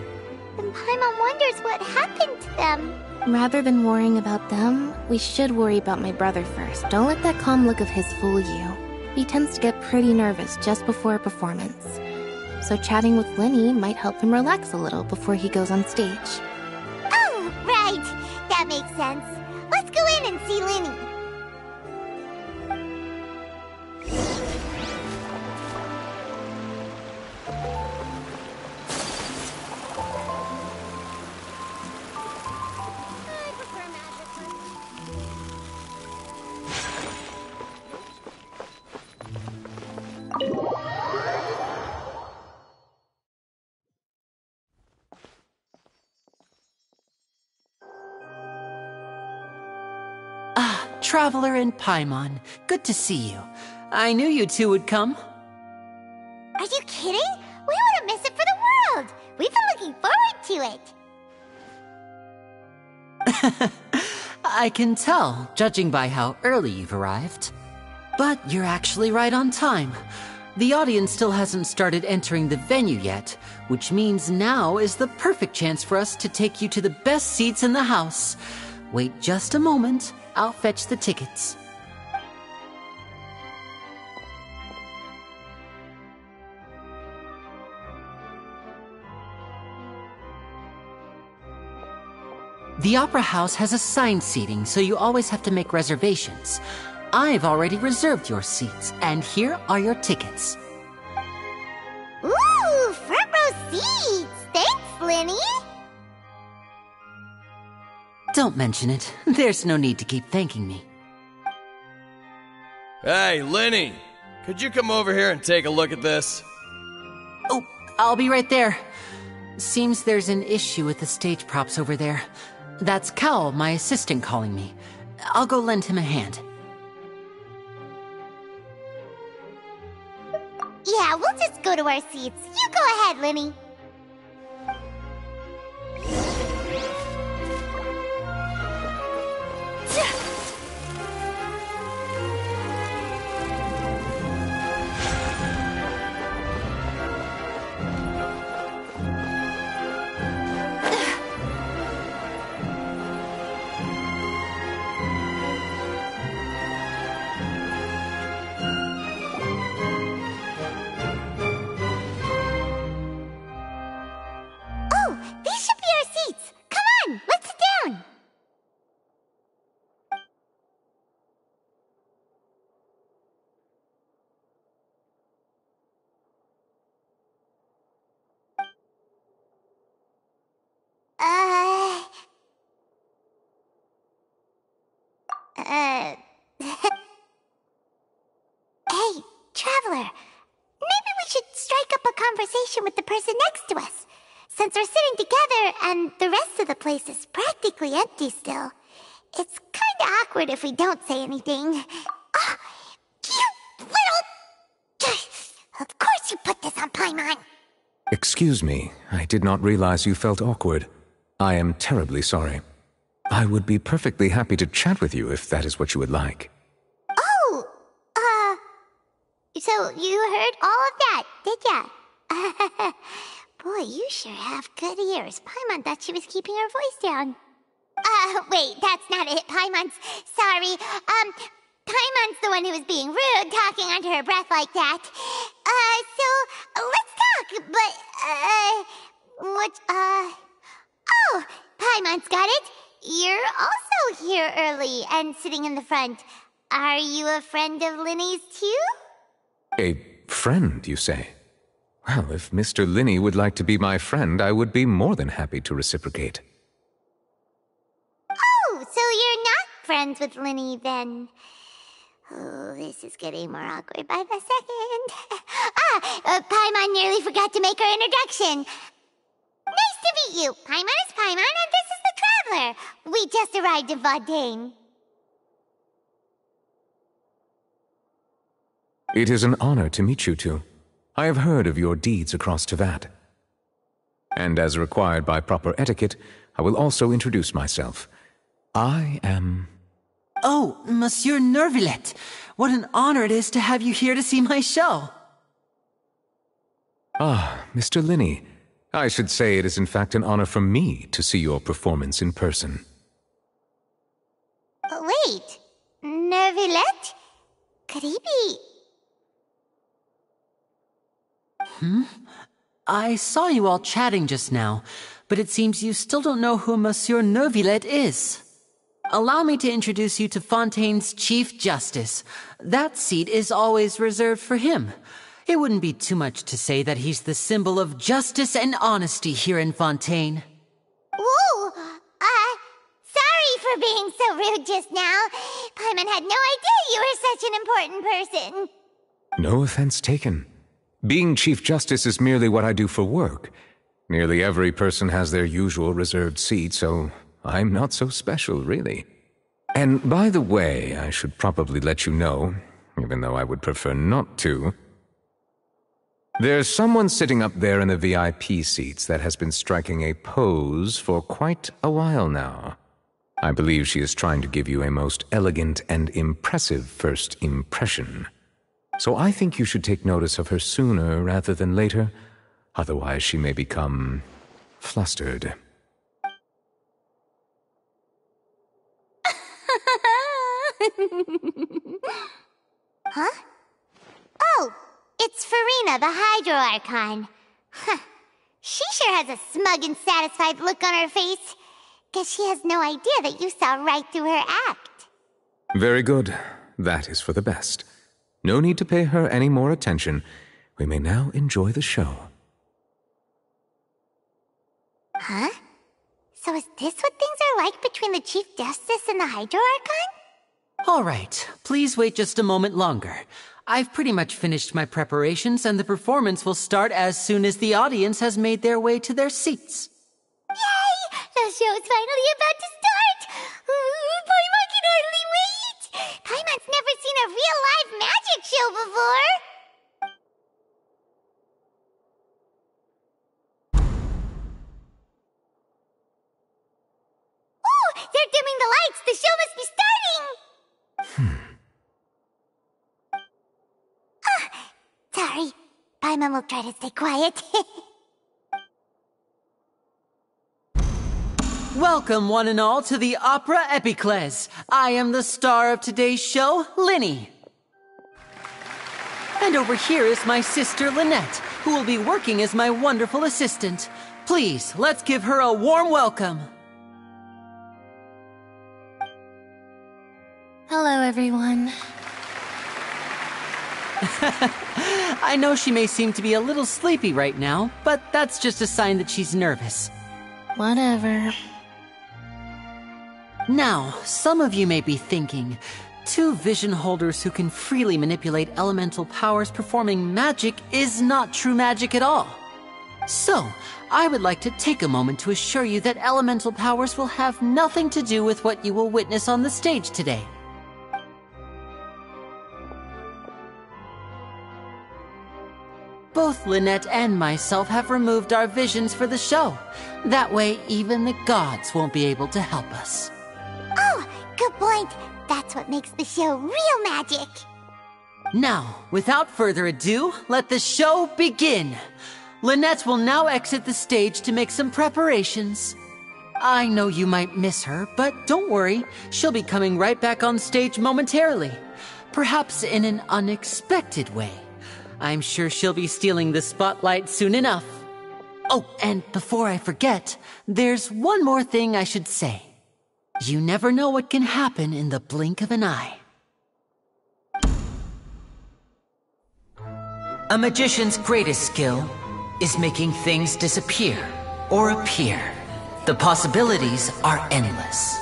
then Paimon wonders what happened to them. Rather than worrying about them, we should worry about my brother first. Don't let that calm look of his fool you. He tends to get pretty nervous just before a performance. So chatting with Lenny might help him relax a little before he goes on stage. Oh, right. That makes sense. Let's go in and see Lenny. Traveler and Paimon, good to see you. I knew you two would come. Are you kidding? We wouldn't miss it for the world. We've been looking forward to it. I can tell, judging by how early you've arrived. But you're actually right on time. The audience still hasn't started entering the venue yet, which means now is the perfect chance for us to take you to the best seats in the house. Wait just a moment. I'll fetch the tickets. The Opera House has assigned seating, so you always have to make reservations. I've already reserved your seats, and here are your tickets. Ooh, front row seats! Thanks, Lenny! Don't mention it. There's no need to keep thanking me. Hey, Lenny! Could you come over here and take a look at this? Oh, I'll be right there. Seems there's an issue with the stage props over there. That's Cal, my assistant, calling me. I'll go lend him a hand. Yeah, we'll just go to our seats. You go ahead, Lenny. These should be our seats. Come on, let's sit down. Hey, Traveler. Maybe we should strike a conversation with the person next to us. Since we're sitting together and the rest of the place is practically empty still, it's kinda awkward if we don't say anything. Oh, you little... Of course you put this on Paimon! Excuse me, I did not realize you felt awkward. I am terribly sorry. I would be perfectly happy to chat with you if that is what you would like. Oh, so you heard all of that, did ya? Boy, you sure have good ears. Paimon thought she was keeping her voice down. Wait, that's not it. Paimon's... Sorry. Paimon's the one who was being rude, talking under her breath like that. So, let's talk, but, Oh, Paimon's got it. You're also here early and sitting in the front. Are you a friend of Linny's, too? A friend, you say? Well, if Mr. Linney would like to be my friend, I would be more than happy to reciprocate. Oh, so you're not friends with Linny, then. Oh, this is getting more awkward by the second. Paimon nearly forgot to make her introduction. Nice to meet you. Paimon is Paimon, and this is the Traveler. We just arrived in Fontaine. It is an honor to meet you two. I have heard of your deeds across Tevat. And as required by proper etiquette, I will also introduce myself. I am... Oh, Monsieur Nervillet. What an honor it is to have you here to see my show. Ah, Mr. Linney. I should say it is in fact an honor for me to see your performance in person. Wait, Nervillet? Could he be... I saw you all chatting just now, but it seems you still don't know who Monsieur Nervillet is. Allow me to introduce you to Fontaine's Chief Justice. That seat is always reserved for him. It wouldn't be too much to say that he's the symbol of justice and honesty here in Fontaine. Whoa! Sorry for being so rude just now. Paimon had no idea you were such an important person. No offense taken. Being Chief Justice is merely what I do for work. Nearly every person has their usual reserved seat, so I'm not so special, really. And by the way, I should probably let you know, even though I would prefer not to. There's someone sitting up there in the VIP seats that has been striking a pose for quite a while now. I believe she is trying to give you a most elegant and impressive first impression. So I think you should take notice of her sooner rather than later, otherwise she may become flustered. Huh? Oh, it's Farina, the Hydro Archon. Huh. She sure has a smug and satisfied look on her face. Guess she has no idea that you saw right through her act. Very good. That is for the best. No need to pay her any more attention. We may now enjoy the show. Huh? So is this what things are like between the Chief Justice and the Hydro Archon? All right, please wait just a moment longer. I've pretty much finished my preparations, and the performance will start as soon as the audience has made their way to their seats. Yay! The show's finally about to start! Paimon can hardly wait! Paimon's never seen a real live magic show before! Oh! They're dimming the lights! The show must be starting! Sorry. Paimon will try to stay quiet. Welcome, one and all, to the Opera Epiclese. I am the star of today's show, Linny. And over here is my sister, Lynette, who will be working as my wonderful assistant. Please, let's give her a warm welcome. Hello, everyone. I know she may seem to be a little sleepy right now, but that's just a sign that she's nervous. Whatever. Now, some of you may be thinking, Two vision holders who can freely manipulate elemental powers performing magic is not true magic at all. So, I would like to take a moment to assure you that elemental powers will have nothing to do with what you will witness on the stage today. Both Lynette and myself have removed our visions for the show. That way, even the gods won't be able to help us. Oh, good point. That's what makes the show real magic. Now, without further ado, let the show begin. Lynette will now exit the stage to make some preparations. I know you might miss her, but don't worry. She'll be coming right back on stage momentarily. Perhaps in an unexpected way. I'm sure she'll be stealing the spotlight soon enough. Oh, and before I forget, there's one more thing I should say. You never know what can happen in the blink of an eye. A magician's greatest skill is making things disappear or appear. The possibilities are endless.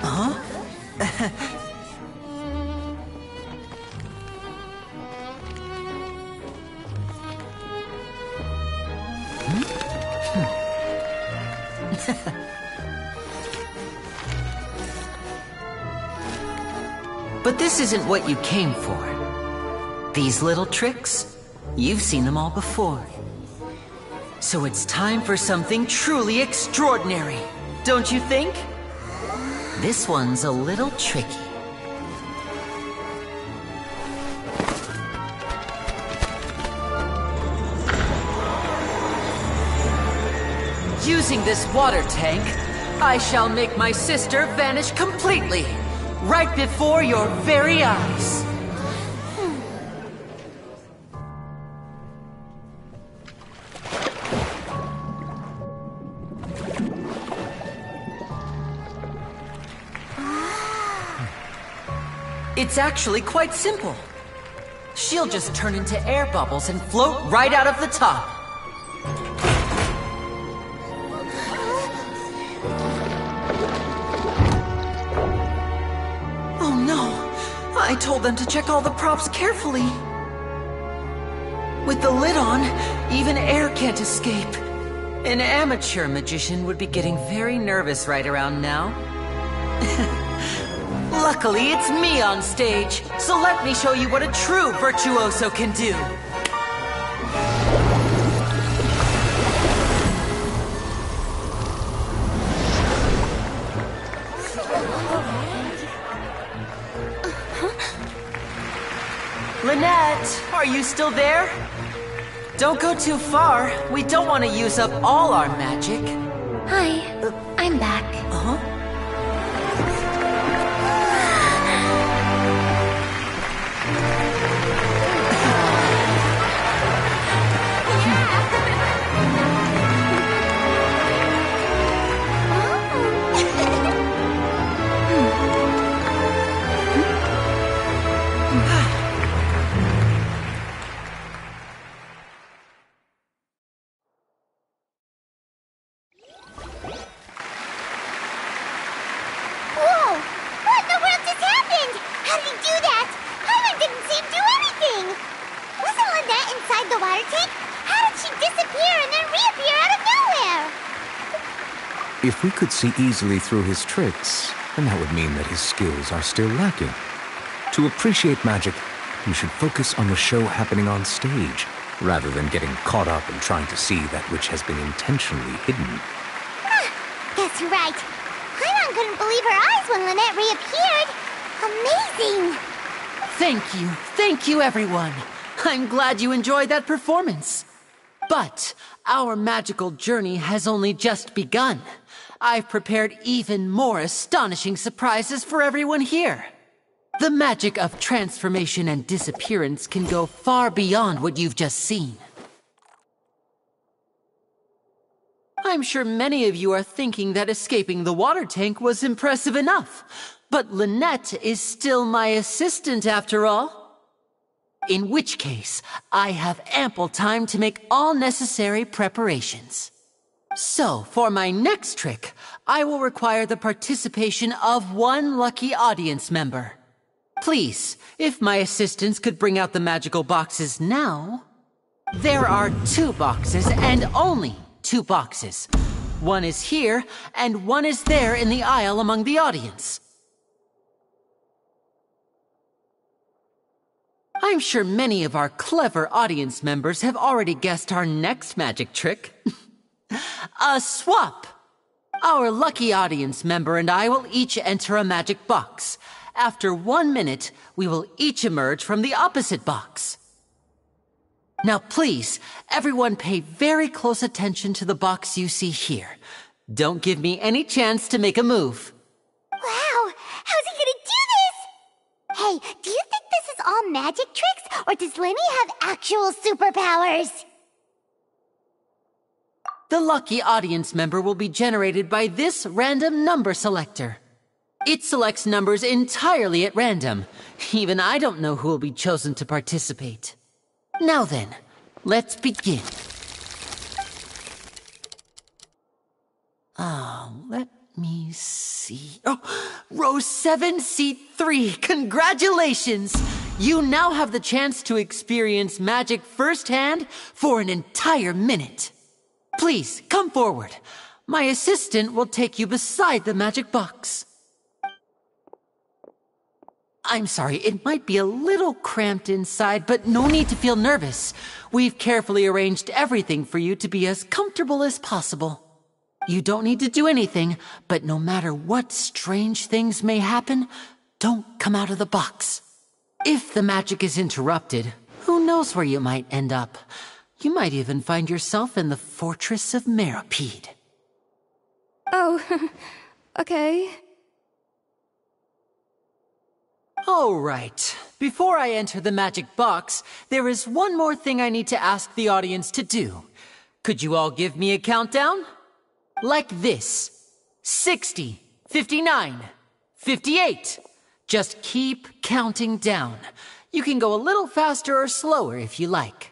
Huh? But this isn't what you came for. These little tricks, you've seen them all before. So it's time for something truly extraordinary, don't you think? This one's a little tricky. Using this water tank, I shall make my sister vanish completely, right before your very eyes. It's actually quite simple. She'll just turn into air bubbles and float right out of the top. Oh no! I told them to check all the props carefully. With the lid on, even air can't escape. An amateur magician would be getting very nervous right around now. Luckily, it's me on stage, so let me show you what a true virtuoso can do. Lynette, are you still there? Don't go too far. We don't want to use up all our magic. Hi, I'm back. Uh-huh. If we could see easily through his tricks, then that would mean that his skills are still lacking. To appreciate magic, you should focus on the show happening on stage, rather than getting caught up in trying to see that which has been intentionally hidden. Guess you're right. Paimon couldn't believe her eyes when Lynette reappeared. Amazing! Thank you everyone. I'm glad you enjoyed that performance. But our magical journey has only just begun. I've prepared even more astonishing surprises for everyone here. The magic of transformation and disappearance can go far beyond what you've just seen. I'm sure many of you are thinking that escaping the water tank was impressive enough. But Lynette is still my assistant after all. In which case, I have ample time to make all necessary preparations. So, for my next trick, I will require the participation of one lucky audience member. Please, if my assistants could bring out the magical boxes now. There are 2 boxes and only 2 boxes. One is here and one is there in the aisle among the audience. I'm sure many of our clever audience members have already guessed our next magic trick. A swap! Our lucky audience member and I will each enter a magic box. After 1 minute, we will each emerge from the opposite box. Now please, everyone pay very close attention to the box you see here. Don't give me any chance to make a move. Wow! How's he gonna do this? Hey, do you think this is all magic tricks, or does Lenny have actual superpowers? The lucky audience member will be generated by this random number selector. It selects numbers entirely at random. Even I don't know who will be chosen to participate. Now then, let's begin. Let me see. Oh, row 7, seat 3. Congratulations! You now have the chance to experience magic firsthand for an entire minute. Please, come forward. My assistant will take you beside the magic box. I'm sorry, it might be a little cramped inside, but no need to feel nervous. We've carefully arranged everything for you to be as comfortable as possible. You don't need to do anything, but no matter what strange things may happen, don't come out of the box. If the magic is interrupted, who knows where you might end up? You might even find yourself in the Fortress of Meripede. Oh, okay. All right. Before I enter the magic box, there is one more thing I need to ask the audience to do. Could you all give me a countdown? Like this. 60, 59, 58. Just keep counting down. You can go a little faster or slower if you like.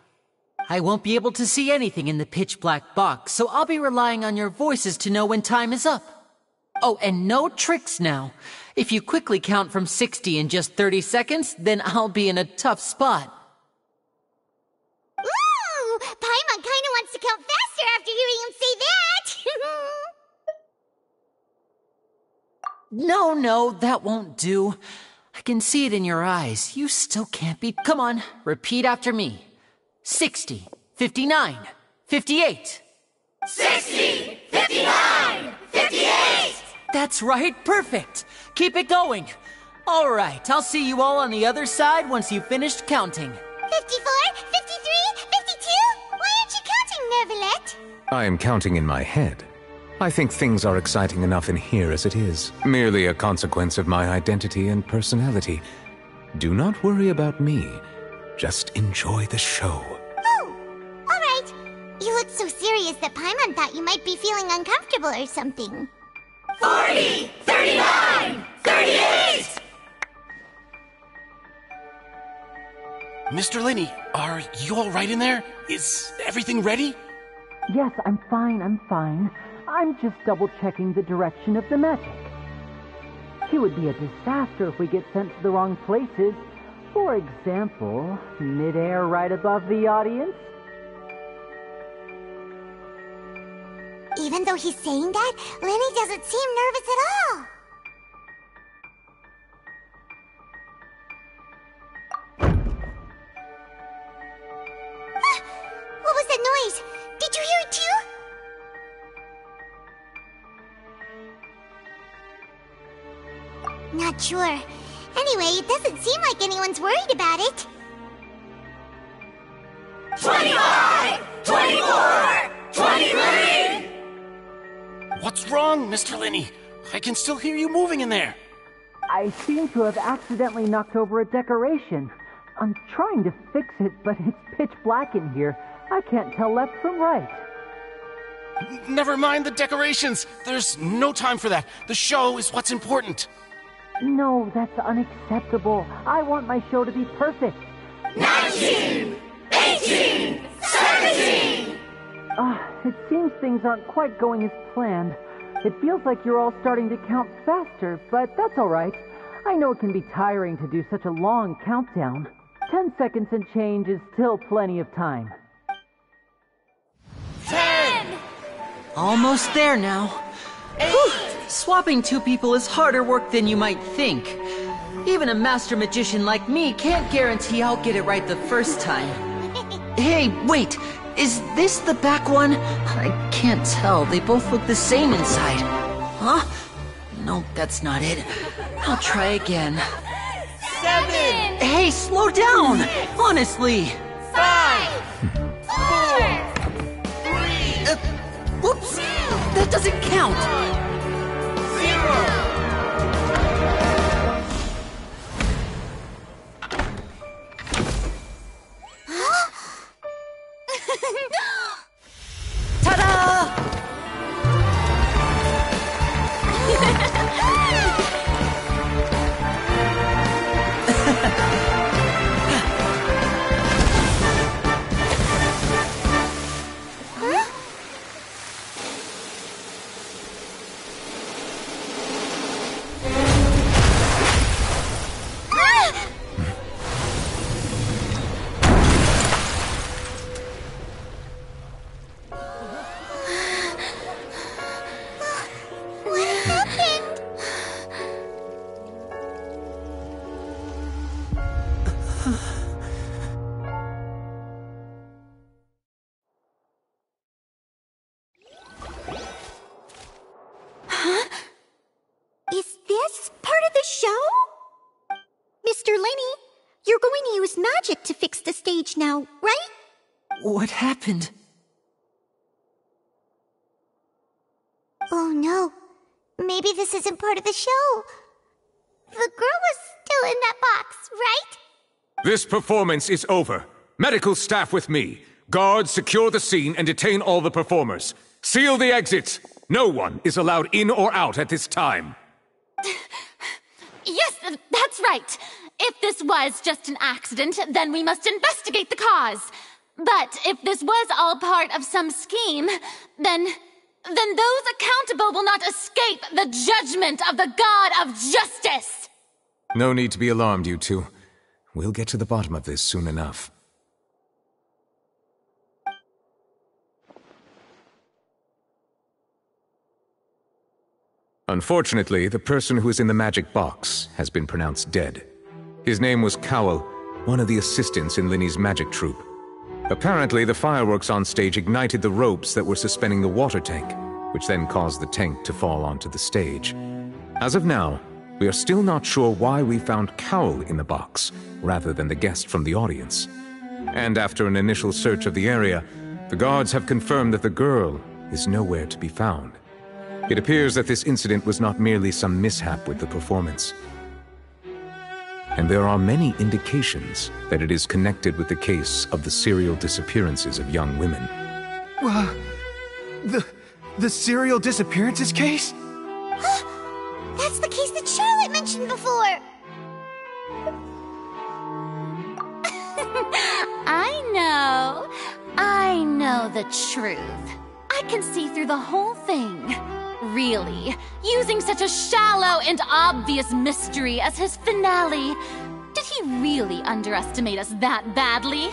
I won't be able to see anything in the pitch black box, so I'll be relying on your voices to know when time is up. Oh, and no tricks now. If you quickly count from 60 in just 30 seconds, then I'll be in a tough spot. Ooh! Paimon kinda wants to count faster after hearing him say that! No, that won't do. I can see it in your eyes. You still can't be... Come on, repeat after me. 60, 59, 58. 60, 59, 58! That's right, perfect. Keep it going. All right, I'll see you all on the other side once you've finished counting. 54, 53, 52? Why aren't you counting, Nervalet? I am counting in my head. I think things are exciting enough in here as it is. Merely a consequence of my identity and personality. Do not worry about me. Just enjoy the show. Oh, all right. You look so serious that Paimon thought you might be feeling uncomfortable or something. 40, 39, 38! Mr. Linney, are you all right in there? Is everything ready? Yes, I'm fine. I'm just double-checking the direction of the magic. It would be a disaster if we get sent to the wrong places. For example, mid-air right above the audience. Even though he's saying that, Lenny doesn't seem nervous at all. What was that noise? Did you hear it too? Not sure. Anyway, it doesn't seem like anyone's worried about it. 25, 24, 23! What's wrong, Mr. Linney? I can still hear you moving in there. I seem to have accidentally knocked over a decoration. I'm trying to fix it, but it's pitch black in here. I can't tell left from right. Never mind the decorations. There's no time for that. The show is what's important. No, that's unacceptable. I want my show to be perfect. 19! 18! 17! It seems things aren't quite going as planned. It feels like you're all starting to count faster, but that's alright. I know it can be tiring to do such a long countdown. 10 seconds and change is still plenty of time. 10! Almost there now. 8! Whew. Swapping two people is harder work than you might think. Even a master magician like me can't guarantee I'll get it right the first time. Hey, wait! Is this the back one? I can't tell. They both look the same inside. Huh? No, that's not it. I'll try again. 7! Hey, slow down! Honestly! 5! 4! 3! Whoops! That doesn't count! 0! Ta-da! Is this part of the show? Mr. Lenny, you're going to use magic to fix the stage now, right? What happened? Oh no. Maybe this isn't part of the show. The girl was still in that box, right? This performance is over. Medical staff with me. Guards, secure the scene and detain all the performers. Seal the exits. No one is allowed in or out at this time. Yes, that's right. If this was just an accident, then we must investigate the cause. But if this was all part of some scheme, then those accountable will not escape the judgment of the God of Justice. No need to be alarmed, you two. We'll get to the bottom of this soon enough. Unfortunately, the person who is in the magic box has been pronounced dead. His name was Cowell, one of the assistants in Linny's magic troupe. Apparently, the fireworks on stage ignited the ropes that were suspending the water tank, which then caused the tank to fall onto the stage. As of now, we are still not sure why we found Cowell in the box, rather than the guest from the audience. And after an initial search of the area, the guards have confirmed that the girl is nowhere to be found. It appears that this incident was not merely some mishap with the performance. And there are many indications that it is connected with the case of the serial disappearances of young women. The serial disappearances case? That's the case that Charlotte mentioned before! I know the truth. I can see through the whole thing. Really, using such a shallow and obvious mystery as his finale. Did he really underestimate us that badly?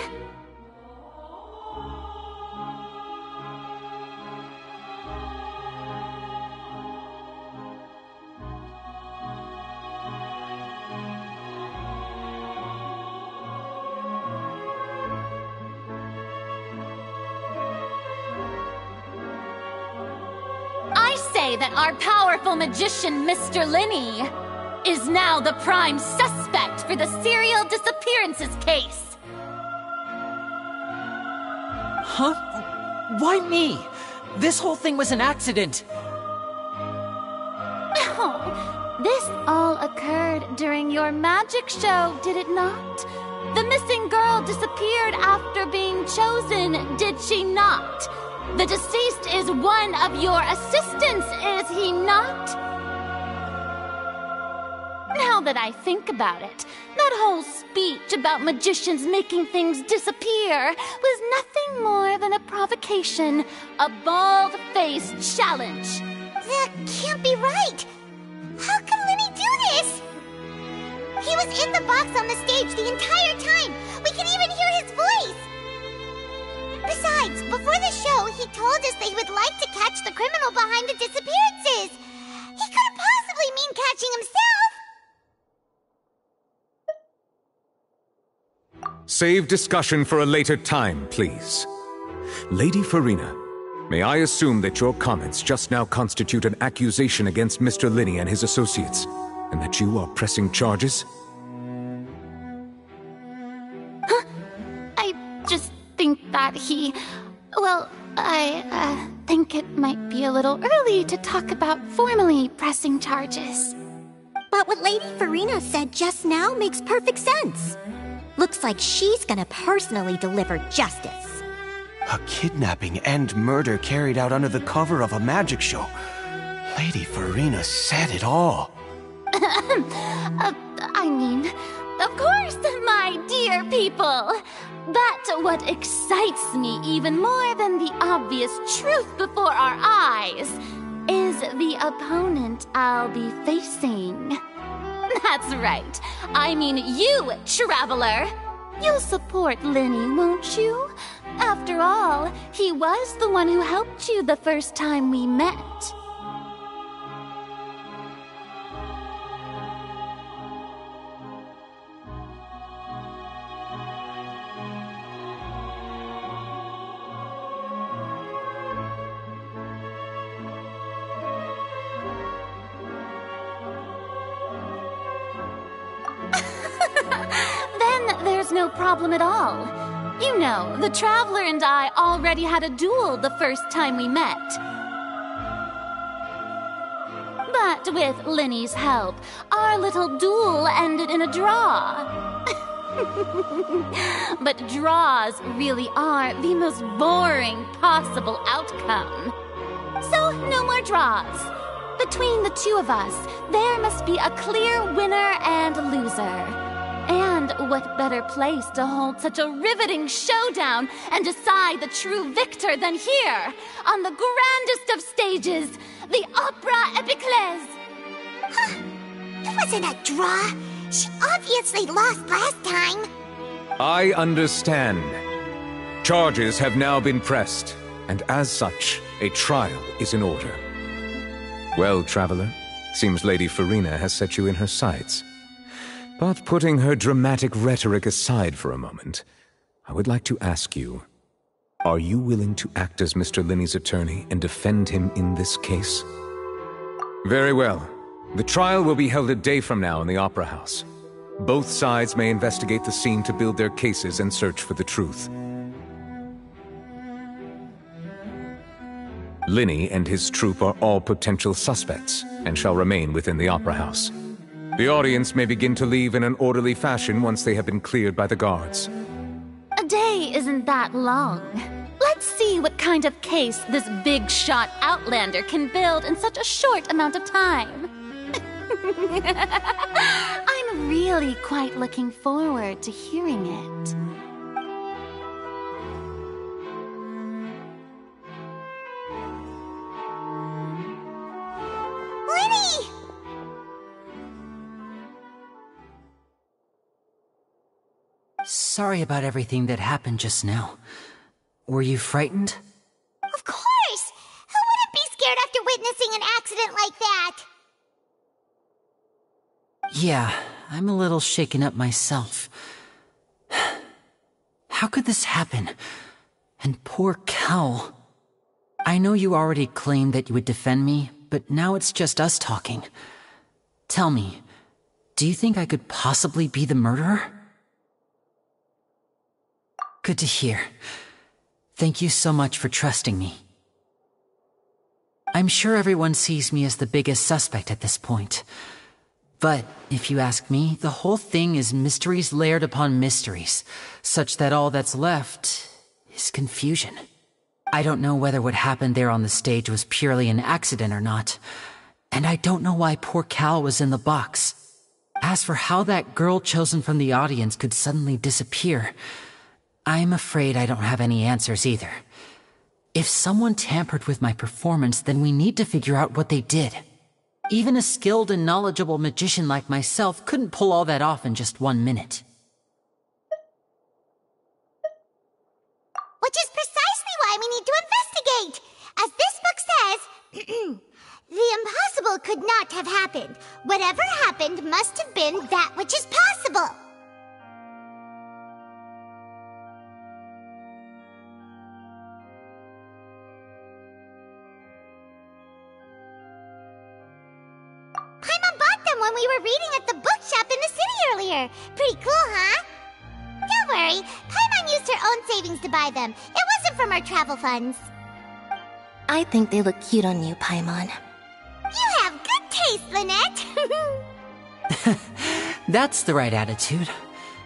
That our powerful magician, Mr. Linny, is now the prime suspect for the serial disappearances case. Huh? Why me? This whole thing was an accident. Oh, this all occurred during your magic show, did it not? The missing girl disappeared after being chosen, did she not? The deceased is is one of your assistants, is he not? Now that I think about it, that whole speech about magicians making things disappear was nothing more than a provocation, a bald-faced challenge. That can't be right. How can Lenny do this? He was in the box on the stage the entire time. We can even hear his voice. Besides, before the show, he told us that he would like to catch the criminal behind the disappearances. He couldn't possibly mean catching himself. Save discussion for a later time, please. Lady Farina, may I assume that your comments just now constitute an accusation against Mr. Linney and his associates, and that you are pressing charges? Huh? I just think that I think it might be a little early to talk about formally pressing charges. But what Lady Farina said just now makes perfect sense. Looks like she's gonna personally deliver justice. A kidnapping and murder carried out under the cover of a magic show. Lady Farina said it all. I mean, of course, my dear people. But what excites me even more than the obvious truth before our eyes is the opponent I'll be facing. That's right. I mean you, Traveler. You'll support Lenny, won't you? After all, he was the one who helped you the first time we met. There's no problem at all. You know, the Traveler and I already had a duel the first time we met. But with Lenny's help, our little duel ended in a draw. But draws really are the most boring possible outcome. So, no more draws. Between the two of us, there must be a clear winner and loser. And what better place to hold such a riveting showdown and decide the true victor than here, on the grandest of stages, the Opera Epiclese. Huh. It wasn't a draw. She obviously lost last time. I understand. Charges have now been pressed, and as such, a trial is in order. Well, Traveler, seems Lady Farina has set you in her sights. But putting her dramatic rhetoric aside for a moment, I would like to ask you, are you willing to act as Mr. Linney's attorney and defend him in this case? Very well. The trial will be held a day from now in the Opera House. Both sides may investigate the scene to build their cases and search for the truth. Linney and his troupe are all potential suspects and shall remain within the Opera House. The audience may begin to leave in an orderly fashion once they have been cleared by the guards. A day isn't that long. Let's see what kind of case this big-shot outlander can build in such a short amount of time. I'm really quite looking forward to hearing it. Lenny! Sorry about everything that happened just now. Were you frightened? Of course! Who wouldn't be scared after witnessing an accident like that? Yeah, I'm a little shaken up myself. How could this happen? And poor Cal. I know you already claimed that you would defend me, but now it's just us talking. Tell me, do you think I could possibly be the murderer? Good to hear. Thank you so much for trusting me. I'm sure everyone sees me as the biggest suspect at this point. But if you ask me, the whole thing is mysteries layered upon mysteries, such that all that's left is confusion. I don't know whether what happened there on the stage was purely an accident or not. And I don't know why poor Cal was in the box. As for how that girl chosen from the audience could suddenly disappear, I'm afraid I don't have any answers either. If someone tampered with my performance, then we need to figure out what they did. Even a skilled and knowledgeable magician like myself couldn't pull all that off in just 1 minute. Which is precisely why we need to investigate! As this book says, the impossible could not have happened. Whatever happened must have been that which is possible. Paimon bought them when we were reading at the bookshop in the city earlier. Pretty cool, huh? Don't worry, Paimon used her own savings to buy them. It wasn't from our travel funds. I think they look cute on you, Paimon. You have good taste, Lynette! That's the right attitude.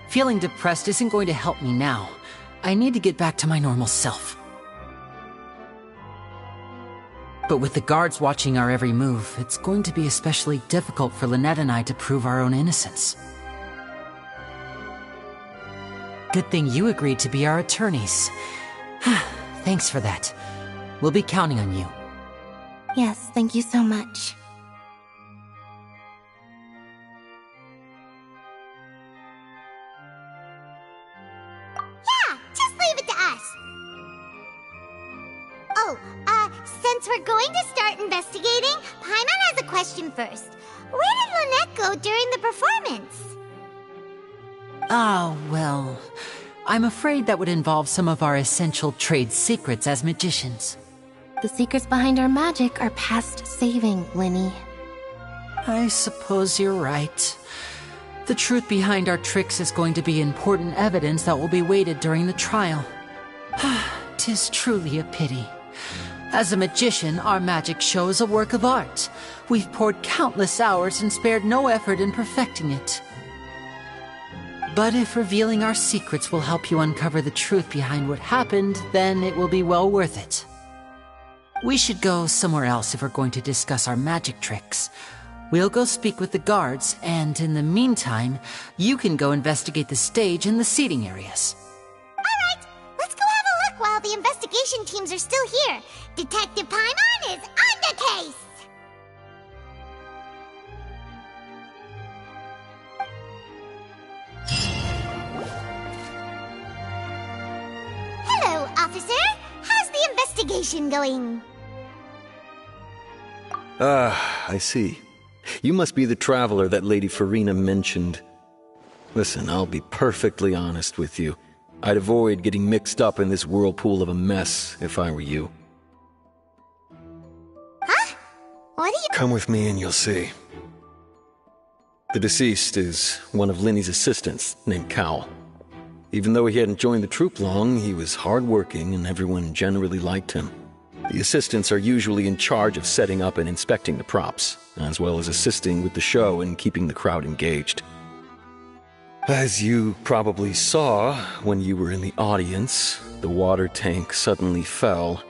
Feeling depressed isn't going to help me now. I need to get back to my normal self. But with the guards watching our every move, it's going to be especially difficult for Lynette and I to prove our own innocence. Good thing you agreed to be our attorneys. Thanks for that. We'll be counting on you. Yes, thank you so much. Yeah, just leave it to us. Oh, since we're going to start investigating, Paimon has a question first. Where did Lynette go during the performance? Ah, well, I'm afraid that would involve some of our essential trade secrets as magicians. The secrets behind our magic are past saving, Linny. I suppose you're right. The truth behind our tricks is going to be important evidence that will be weighted during the trial. 'Tis truly a pity. As a magician, our magic show is a work of art. We've poured countless hours and spared no effort in perfecting it. But if revealing our secrets will help you uncover the truth behind what happened, then it will be well worth it. We should go somewhere else if we're going to discuss our magic tricks. We'll go speak with the guards, and in the meantime, you can go investigate the stage and the seating areas. Alright, let's go have a look while the investigation teams are still here. Detective Paimon is on the case! Hello, officer. How's the investigation going? I see. You must be the traveler that Lady Farina mentioned. Listen, I'll be perfectly honest with you. I'd avoid getting mixed up in this whirlpool of a mess if I were you. Huh? What are you— Come with me and you'll see. The deceased is one of Linny's assistants, named Cal. Even though he hadn't joined the troupe long, he was hardworking and everyone generally liked him. The assistants are usually in charge of setting up and inspecting the props, as well as assisting with the show and keeping the crowd engaged. As you probably saw when you were in the audience, the water tank suddenly fell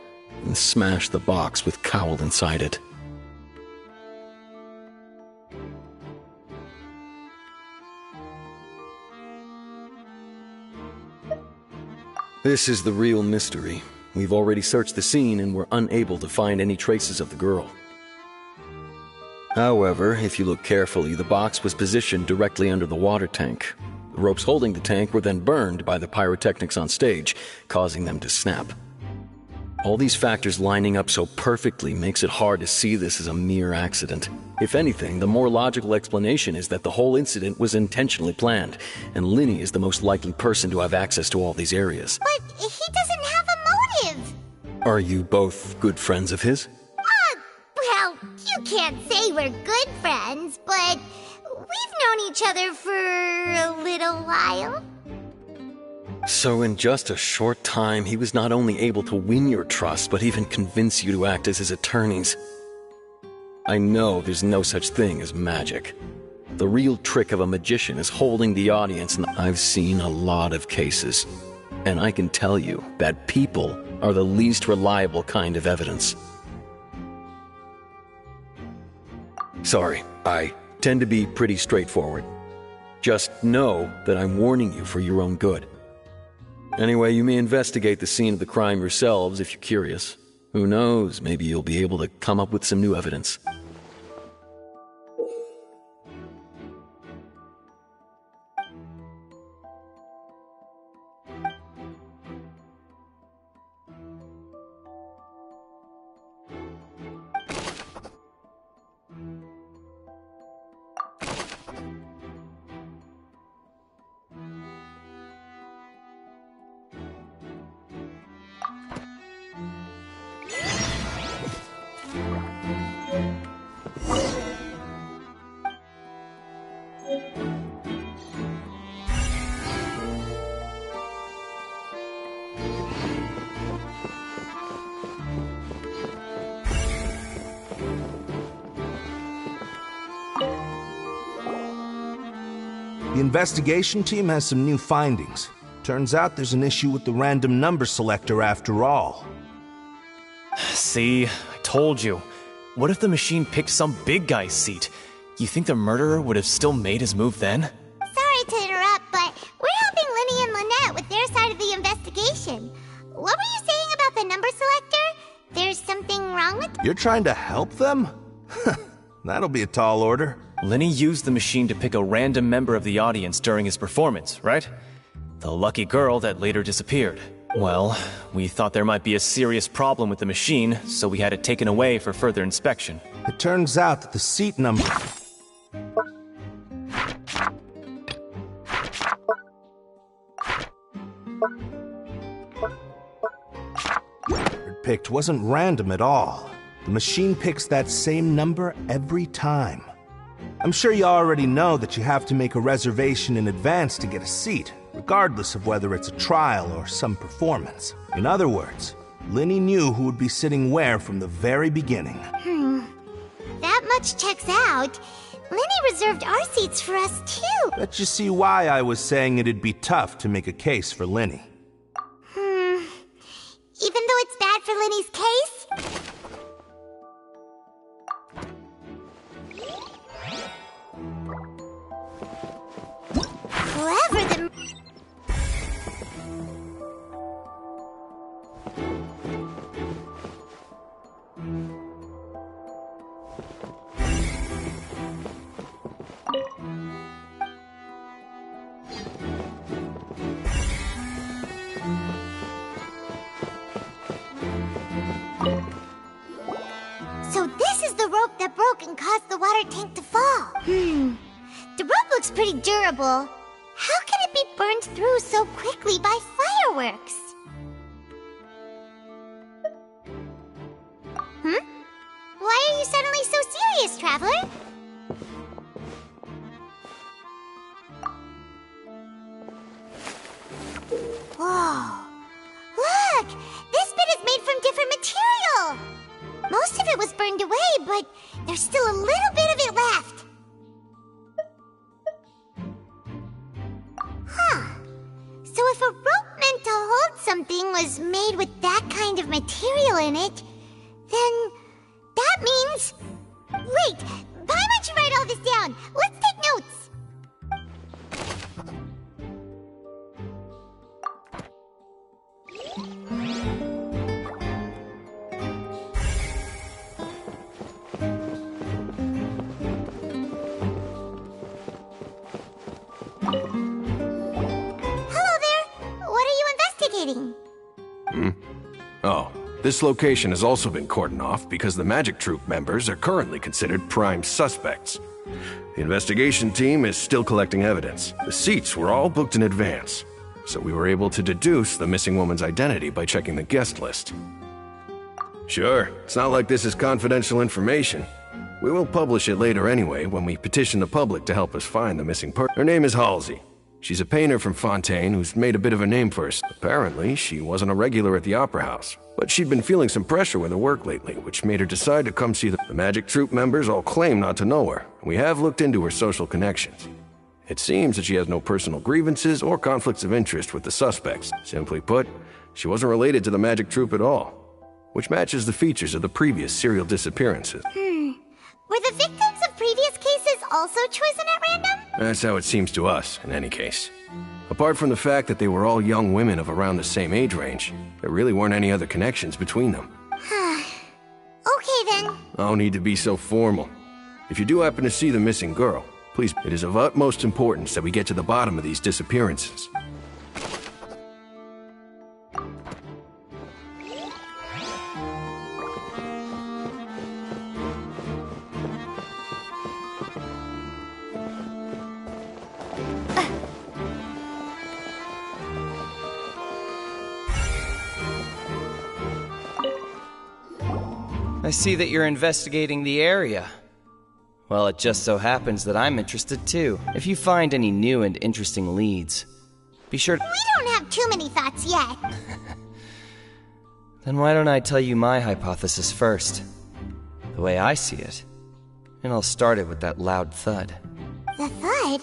and smashed the box with Cowl inside it. This is the real mystery. We've already searched the scene and were unable to find any traces of the girl. However, if you look carefully, the box was positioned directly under the water tank. The ropes holding the tank were then burned by the pyrotechnics on stage, causing them to snap. All these factors lining up so perfectly makes it hard to see this as a mere accident. If anything, the more logical explanation is that the whole incident was intentionally planned, and Linny is the most likely person to have access to all these areas. But he doesn't have a motive! Are you both good friends of his? Well, you can't say we're good friends, but we've known each other for a little while. So in just a short time, he was not only able to win your trust, but even convince you to act as his attorneys. I know there's no such thing as magic. The real trick of a magician is holding the audience, and I've seen a lot of cases. And I can tell you that people are the least reliable kind of evidence. Sorry, I tend to be pretty straightforward. Just know that I'm warning you for your own good. Anyway, you may investigate the scene of the crime yourselves if you're curious. Who knows, maybe you'll be able to come up with some new evidence. The investigation team has some new findings. Turns out there's an issue with the random number selector after all. See, I told you. What if the machine picked some big guy's seat? You think the murderer would have still made his move then? Sorry to interrupt, but we're helping Linny and Lynette with their side of the investigation. What were you saying about the number selector? There's something wrong with... You're trying to help them? That'll be a tall order. Linny used the machine to pick a random member of the audience during his performance, right? The lucky girl that later disappeared. Well, we thought there might be a serious problem with the machine, so we had it taken away for further inspection. It turns out that the seat number picked wasn't random at all. The machine picks that same number every time. I'm sure you already know that you have to make a reservation in advance to get a seat, regardless of whether it's a trial or some performance. In other words, Linny knew who would be sitting where from the very beginning. That much checks out. Linny reserved our seats for us too. Let you see why I was saying it'd be tough to make a case for Linny. Even though it's bad for Linny's case? Clever the... So this is the rope that broke and caused the water tank to fall. The rope looks pretty durable. How can it be burned through so quickly by fireworks? Why are you suddenly so serious, Traveler? Whoa. Look! This bit is made from different material! Most of it was burned away, but there's still a little bit of it left. So if a rope meant to hold something was made with that kind of material in it, then that means... Wait, why don't you write all this down? Let's take notes. Oh, this location has also been cordoned off because the Magic Troop members are currently considered prime suspects. The investigation team is still collecting evidence. The seats were all booked in advance, so we were able to deduce the missing woman's identity by checking the guest list. Sure, it's not like this is confidential information. We will publish it later anyway when we petition the public to help us find the missing person. Her name is Halsey. She's a painter from Fontaine who's made a bit of a name for herself. Apparently, she wasn't a regular at the Opera House, but she'd been feeling some pressure with her work lately, which made her decide to come see the Magic Troop members all claim not to know her. We have looked into her social connections. It seems that she has no personal grievances or conflicts of interest with the suspects. Simply put, She wasn't related to the magic troupe at all, which matches the features of the previous serial disappearances. Were the victims of previous cases also chosen at random? That's how it seems to us, in any case. Apart from the fact that they were all young women of around the same age range, there really weren't any other connections between them. Okay then. No need to be so formal. If you do happen to see the missing girl, please, it is of utmost importance that we get to the bottom of these disappearances. I see that you're investigating the area. Well, it just so happens that I'm interested too. If you find any new and interesting leads, be sure to— We don't have too many thoughts yet. Then why don't I tell you my hypothesis first? The way I see it. And I'll start it with that loud thud. The thud?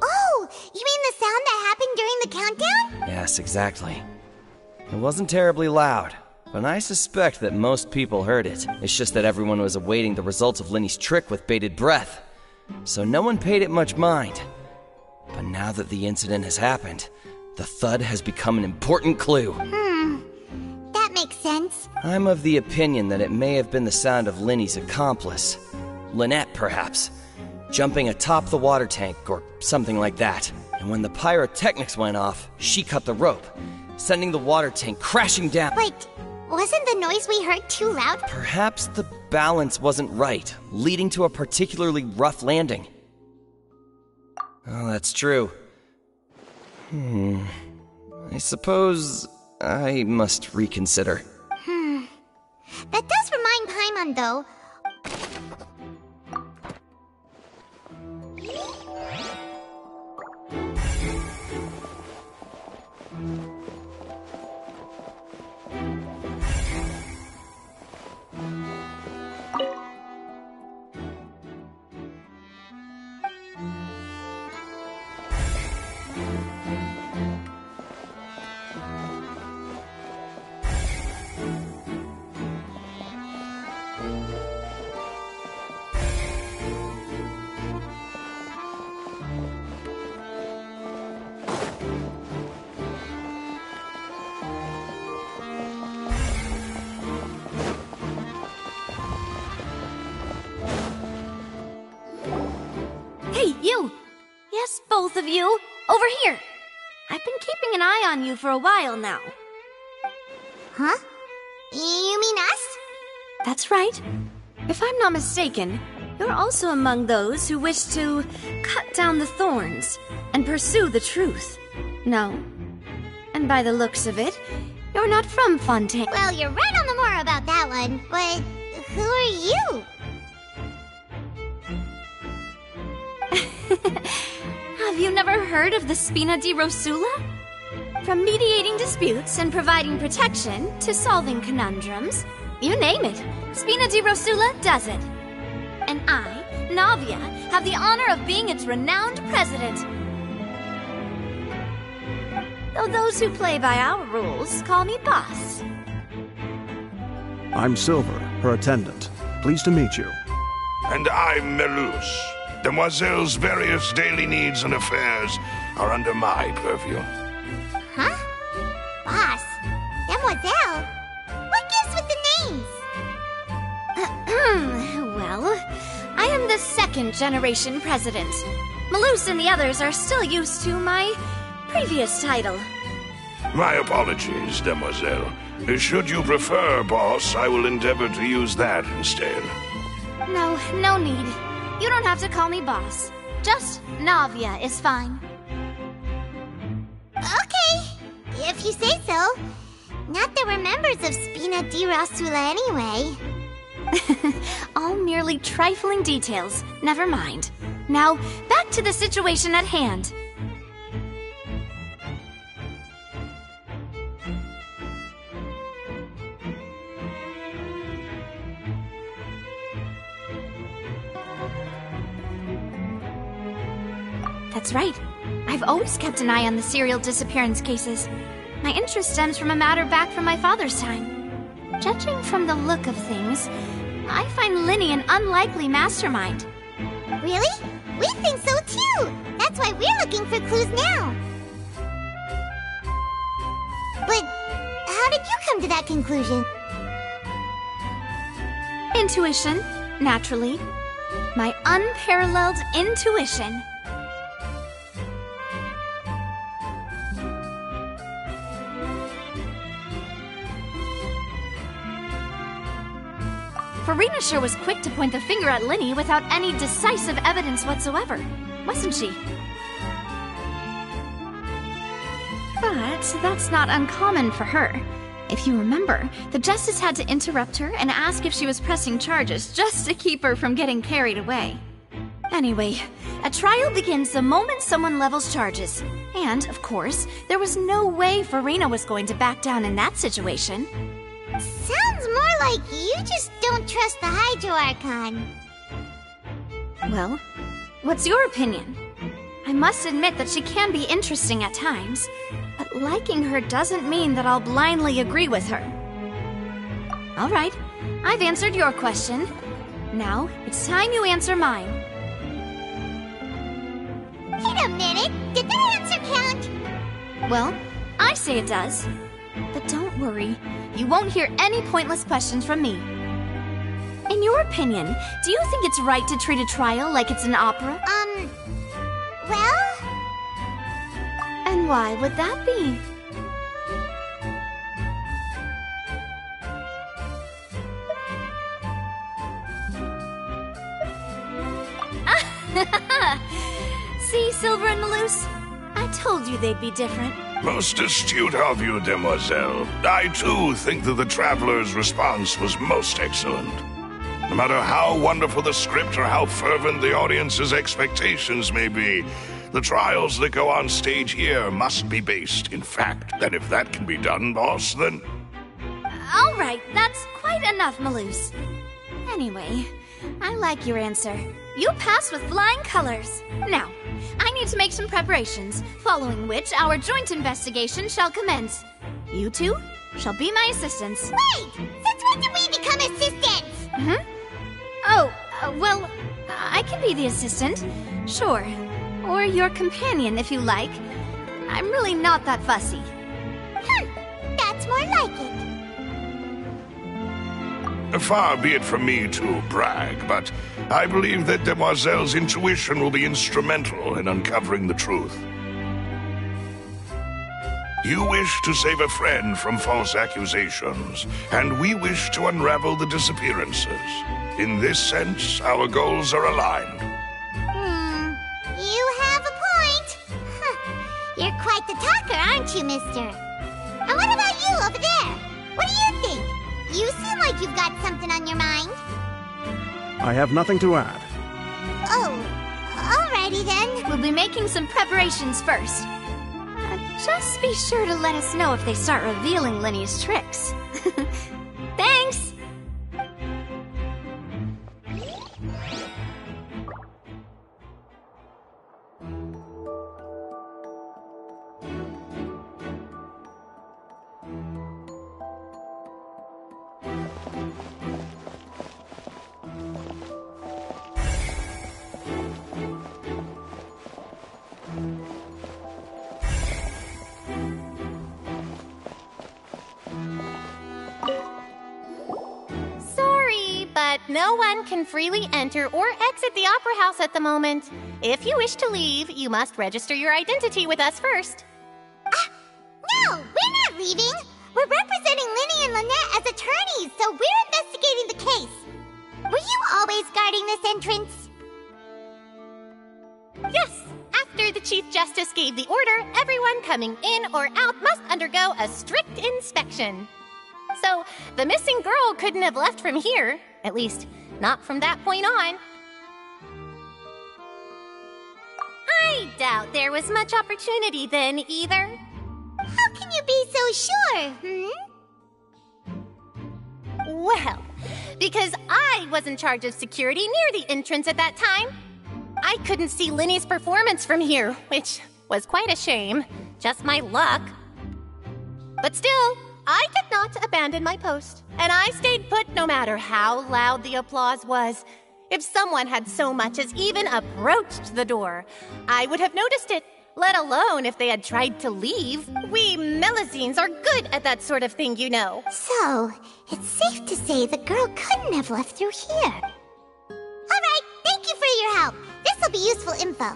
Oh, you mean the sound that happened during the countdown? Yes, exactly. It wasn't terribly loud, but I suspect that most people heard it. It's just that everyone was awaiting the results of Linny's trick with bated breath, so no one paid it much mind. But now that the incident has happened, the thud has become an important clue. That makes sense. I'm of the opinion that it may have been the sound of Linny's accomplice. Lynette, perhaps. Jumping atop the water tank or something like that. And when the pyrotechnics went off, she cut the rope, sending the water tank crashing down. Wait, wasn't the noise we heard too loud? Perhaps the balance wasn't right, leading to a particularly rough landing. Oh, that's true. I suppose I must reconsider. That does remind Paimon, though. Hey, you! Yes, both of you! Over here! I've been keeping an eye on you for a while now. Huh? You mean us? That's right. If I'm not mistaken, you're also among those who wish to cut down the thorns and pursue the truth. No. And by the looks of it, you're not from Fontaine. Well, you're right on the more about that one, but who are you? Have you never heard of the Spina di Rosula? From mediating disputes and providing protection to solving conundrums, you name it, Spina di Rosula does it. And I, Navia, have the honor of being its renowned president. Though those who play by our rules call me boss. I'm Silver, her attendant. Pleased to meet you. And I'm Melus. Demoiselle's various daily needs and affairs are under my purview. Huh? Boss? Demoiselle? What gives with the names? Well, I am the second generation president. Malus and the others are still used to my previous title. My apologies, Demoiselle. Should you prefer, boss, I will endeavor to use that instead. No need. You don't have to call me boss. Just Navia is fine. Okay, if you say so. Not that we're members of Spina di Rosula anyway. All merely trifling details. Never mind. Now, back to the situation at hand. That's right. I've always kept an eye on the serial disappearance cases. My interest stems from a matter back from my father's time. Judging from the look of things, I find Linny an unlikely mastermind. Really? We think so too! That's why we're looking for clues now. But how did you come to that conclusion? Intuition, naturally. My unparalleled intuition. Farina sure was quick to point the finger at Linny without any decisive evidence whatsoever, wasn't she? But that's not uncommon for her. If you remember, the Justice had to interrupt her and ask if she was pressing charges just to keep her from getting carried away. Anyway, a trial begins the moment someone levels charges. And, of course, there was no way Farina was going to back down in that situation. Sounds more like you just don't trust the Hydro Archon. Well, what's your opinion? I must admit that she can be interesting at times, but liking her doesn't mean that I'll blindly agree with her. All right, I've answered your question. Now, it's time you answer mine. Wait a minute, did that answer count? Well, I say it does. But don't worry, you won't hear any pointless questions from me. In your opinion, do you think it's right to treat a trial like it's an opera? Well? And why would that be? See, Silver and Maloose? I told you they'd be different. Most astute of you, demoiselle. I, too, think that the Traveler's response was most excellent. No matter how wonderful the script or how fervent the audience's expectations may be, the trials that go on stage here must be based in fact. And if that can be done, boss, then... All right, that's quite enough, Maloose. Anyway, I like your answer. You passed with flying colors. Now, I need to make some preparations, following which our joint investigation shall commence. You two shall be my assistants. Wait! Since when did we become assistants? Oh, well, I can be the assistant, sure. Or your companion, if you like. I'm really not that fussy. That's more like it. Far be it from me to brag, but I believe that Demoiselle's intuition will be instrumental in uncovering the truth. You wish to save a friend from false accusations, and we wish to unravel the disappearances. In this sense, our goals are aligned. You have a point. You're quite the talker, aren't you, mister? And what about you over there? What do you think? You seem like you've got something on your mind. I have nothing to add. Oh, alrighty then. We'll be making some preparations first. Just be sure to let us know if they start revealing Linny's tricks. Thanks! But no one can freely enter or exit the Opera House at the moment. If you wish to leave, you must register your identity with us first. No, we're not leaving. We're representing Linny and Lynette as attorneys, so we're investigating the case. Were you always guarding this entrance? Yes. After the Chief Justice gave the order, everyone coming in or out must undergo a strict inspection. So, the missing girl couldn't have left from here. At least, not from that point on. I doubt there was much opportunity then, either. How can you be so sure, Well, because I was in charge of security near the entrance at that time. I couldn't see Linny's performance from here, which was quite a shame. Just my luck. But still, I did not abandon my post, and I stayed put no matter how loud the applause was. If someone had so much as even approached the door, I would have noticed it, let alone if they had tried to leave. We Melusines are good at that sort of thing, you know. So, it's safe to say the girl couldn't have left through here. Alright, thank you for your help. This'll be useful info.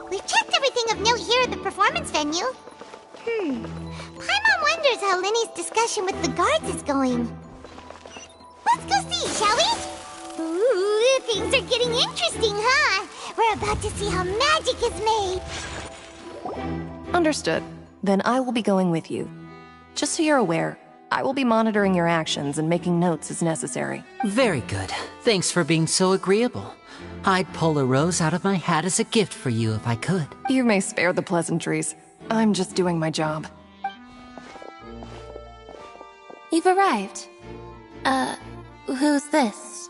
We've checked everything of note here at the performance venue. Paimon wonders how Linny's discussion with the guards is going. Let's go see, shall we? Ooh, things are getting interesting, huh? We're about to see how magic is made. Understood. Then I will be going with you. Just so you're aware, I will be monitoring your actions and making notes as necessary. Very good. Thanks for being so agreeable. I'd pull a rose out of my hat as a gift for you if I could. You may spare the pleasantries. I'm just doing my job. You've arrived. Who's this?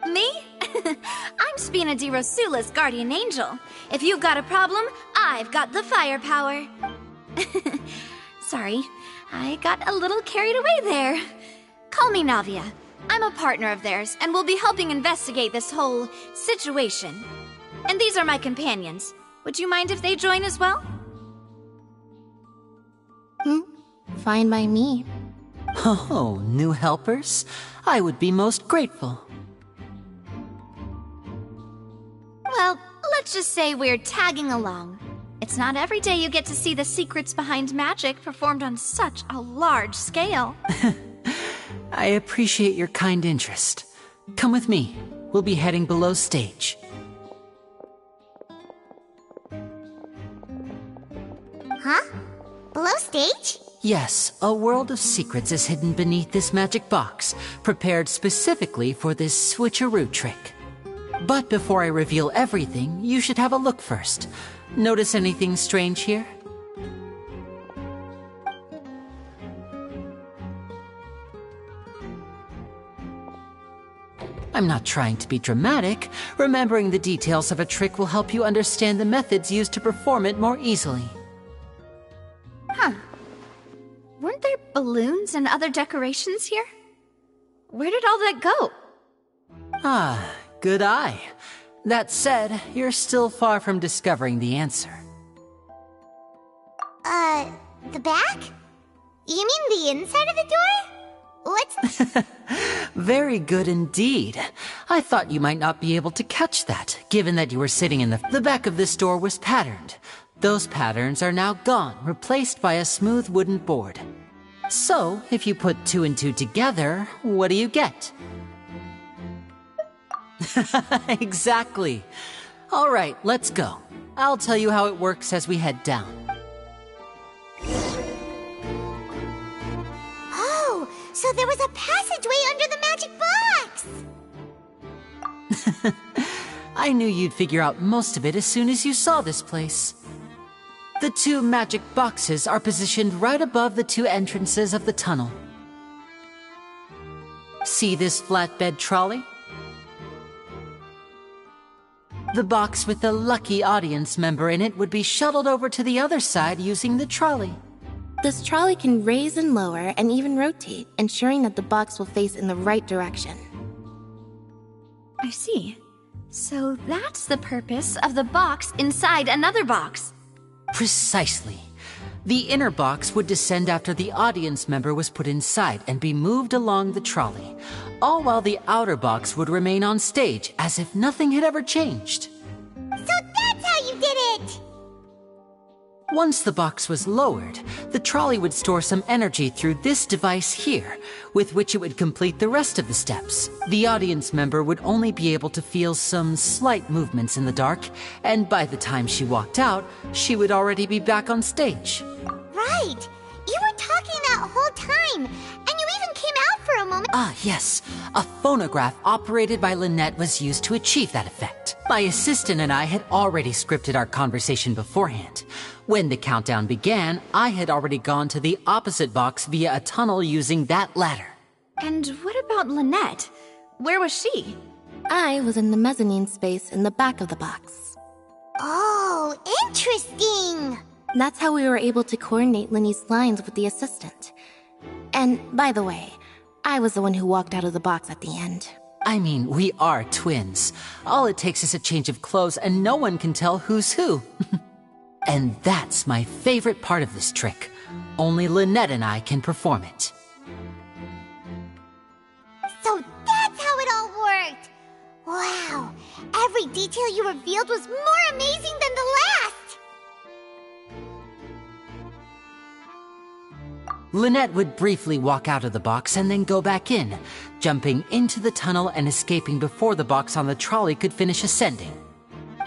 Me? I'm Spina di Rosula's guardian angel. If you've got a problem, I've got the firepower. Sorry, I got a little carried away there. Call me Navia. I'm a partner of theirs, and will be helping investigate this whole situation. And these are my companions. Would you mind if they join as well? Fine by me. Oh, new helpers? I would be most grateful. Well, let's just say we're tagging along. It's not every day you get to see the secrets behind magic performed on such a large scale. I appreciate your kind interest. Come with me. We'll be heading below stage. Huh? Below stage? Yes, a world of secrets is hidden beneath this magic box, prepared specifically for this switcheroo trick. But before I reveal everything, you should have a look first. Notice anything strange here? I'm not trying to be dramatic. Remembering the details of a trick will help you understand the methods used to perform it more easily. Huh. Weren't there balloons and other decorations here? Where did all that go? Ah, good eye. That said, you're still far from discovering the answer. The back? You mean the inside of the door? What's... Very good indeed. I thought you might not be able to catch that, given that you were sitting in the back of this door was patterned. Those patterns are now gone, replaced by a smooth wooden board. So, if you put 2 and 2 together, what do you get? Exactly. All right, let's go. I'll tell you how it works as we head down. Oh, so there was a passageway under the magic box! I knew you'd figure out most of it as soon as you saw this place. The 2 magic boxes are positioned right above the 2 entrances of the tunnel. See this flatbed trolley? The box with the lucky audience member in it would be shuttled over to the other side using the trolley. This trolley can raise and lower and even rotate, ensuring that the box will face in the right direction. I see. So that's the purpose of the box inside another box. Precisely. The inner box would descend after the audience member was put inside and be moved along the trolley, all while the outer box would remain on stage as if nothing had ever changed. So that's how you did it! Once the box was lowered, the trolley would store some energy through this device here, with which it would complete the rest of the steps. The audience member would only be able to feel some slight movements in the dark, and by the time she walked out, she would already be back on stage. Right! You were talking that whole time! And you even came out for a moment. Ah, yes. A phonograph operated by Lynette was used to achieve that effect. My assistant and I had already scripted our conversation beforehand. When the countdown began, I had already gone to the opposite box via a tunnel using that ladder. And what about Lynette? Where was she? I was in the mezzanine space in the back of the box. Oh, interesting! That's how we were able to coordinate Linny's lines with the assistant. And, by the way, I was the one who walked out of the box at the end. I mean, we are twins. All it takes is a change of clothes and no one can tell who's who. And that's my favorite part of this trick. Only Lynette and I can perform it. So that's how it all worked! Wow, every detail you revealed was more amazing than the last! Lynette would briefly walk out of the box and then go back in, jumping into the tunnel and escaping before the box on the trolley could finish ascending.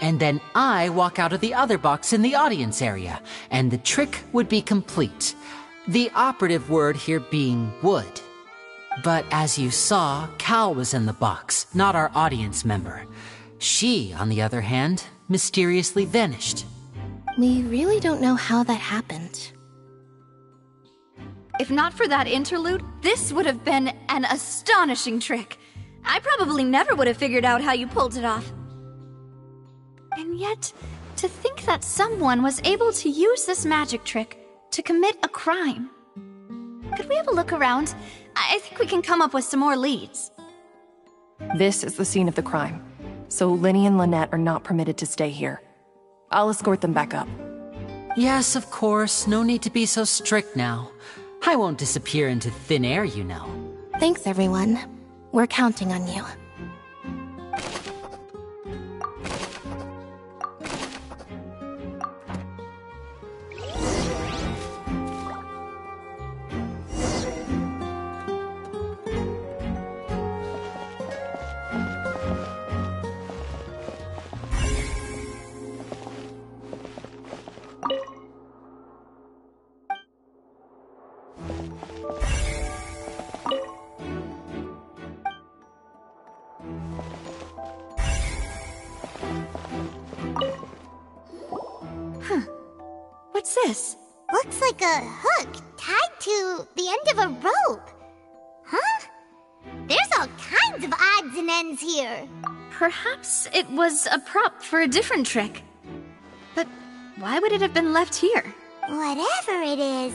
And then I walk out of the other box in the audience area, and the trick would be complete. The operative word here being would. But as you saw, Cal was in the box, not our audience member. She, on the other hand, mysteriously vanished. We really don't know how that happened. If not for that interlude, this would have been an astonishing trick. I probably never would have figured out how you pulled it off. And yet, to think that someone was able to use this magic trick to commit a crime. Could we have a look around? I think we can come up with some more leads. This is the scene of the crime, so Linny and Lynette are not permitted to stay here. I'll escort them back up. Yes, of course. No need to be so strict now. I won't disappear into thin air, you know. Thanks, everyone. We're counting on you. What's this? Looks like a hook tied to the end of a rope. Huh? There's all kinds of odds and ends here. Perhaps it was a prop for a different trick. But why would it have been left here? Whatever it is,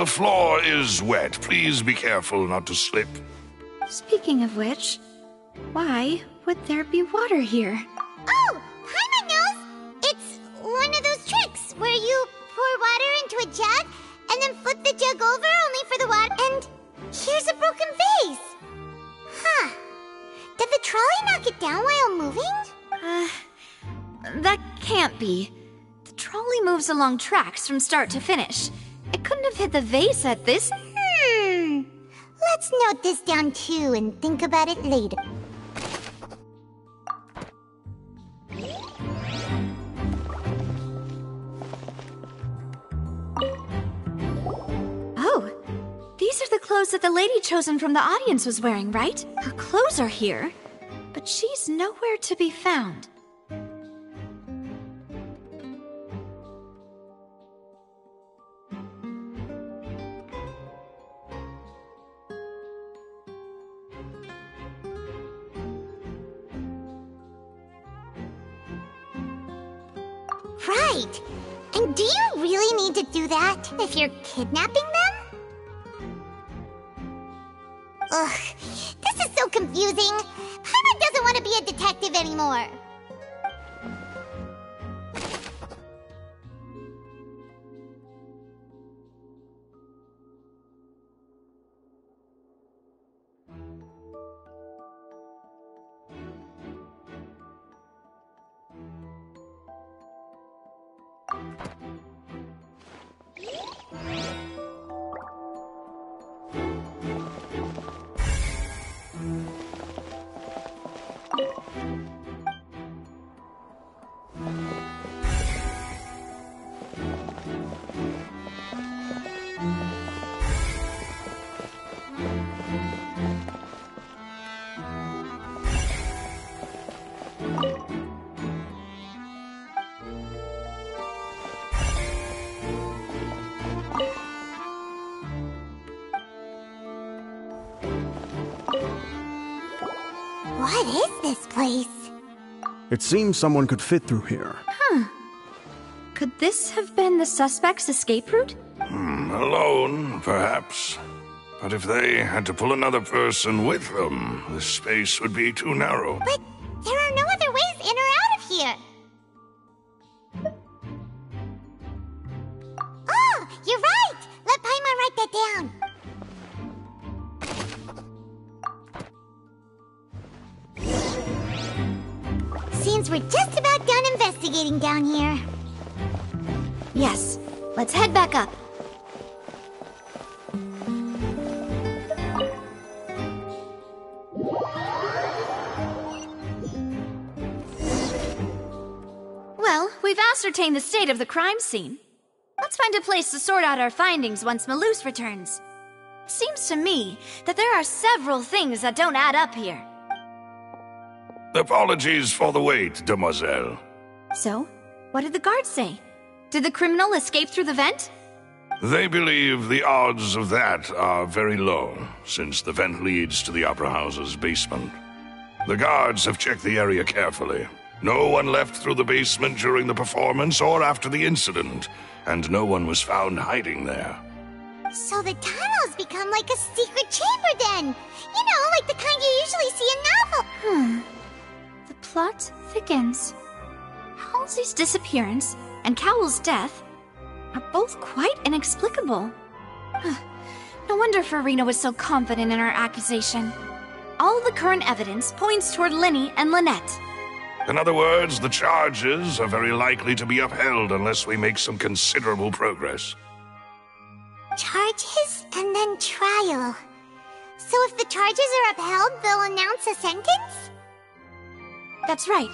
The floor is wet. Please be careful not to slip. Speaking of which, why would there be water here? Oh, Paimon knows! It's one of those tricks where you pour water into a jug and then flip the jug over only for the water. And here's a broken vase. Huh. Did the trolley knock it down while moving? That can't be. The trolley moves along tracks from start to finish. It couldn't have hit the vase at this. Let's note this down too and think about it later. Oh, these are the clothes that the lady chosen from the audience was wearing, right? Her clothes are here, but she's nowhere to be found. Right. And do you really need to do that if you're kidnapping them? Ugh, this is so confusing. Paimon doesn't want to be a detective anymore. What is this place? It seems someone could fit through here. Huh. Could this have been the suspect's escape route? Alone, perhaps. But if they had to pull another person with them, the space would be too narrow. But there are no other ways in or out of here. Oh, you're right! Let Paimon write that down. Seems we're just about done investigating down here. Yes. Let's head back up. Well, we've ascertained the state of the crime scene. Let's find a place to sort out our findings once Malus returns. Seems to me that there are several things that don't add up here. Apologies for the wait, demoiselle. So, what did the guards say? Did the criminal escape through the vent? They believe the odds of that are very low, since the vent leads to the Opera House's basement. The guards have checked the area carefully. No one left through the basement during the performance or after the incident, and no one was found hiding there. So the tunnels become like a secret chamber then! You know, like the kind you usually see in novels. The plot thickens. Halsey's disappearance and Cowell's death are both quite inexplicable. No wonder Farina was so confident in her accusation. All the current evidence points toward Linny and Lynette. In other words, the charges are very likely to be upheld unless we make some considerable progress. Charges and then trial. So if the charges are upheld, they'll announce a sentence? That's right.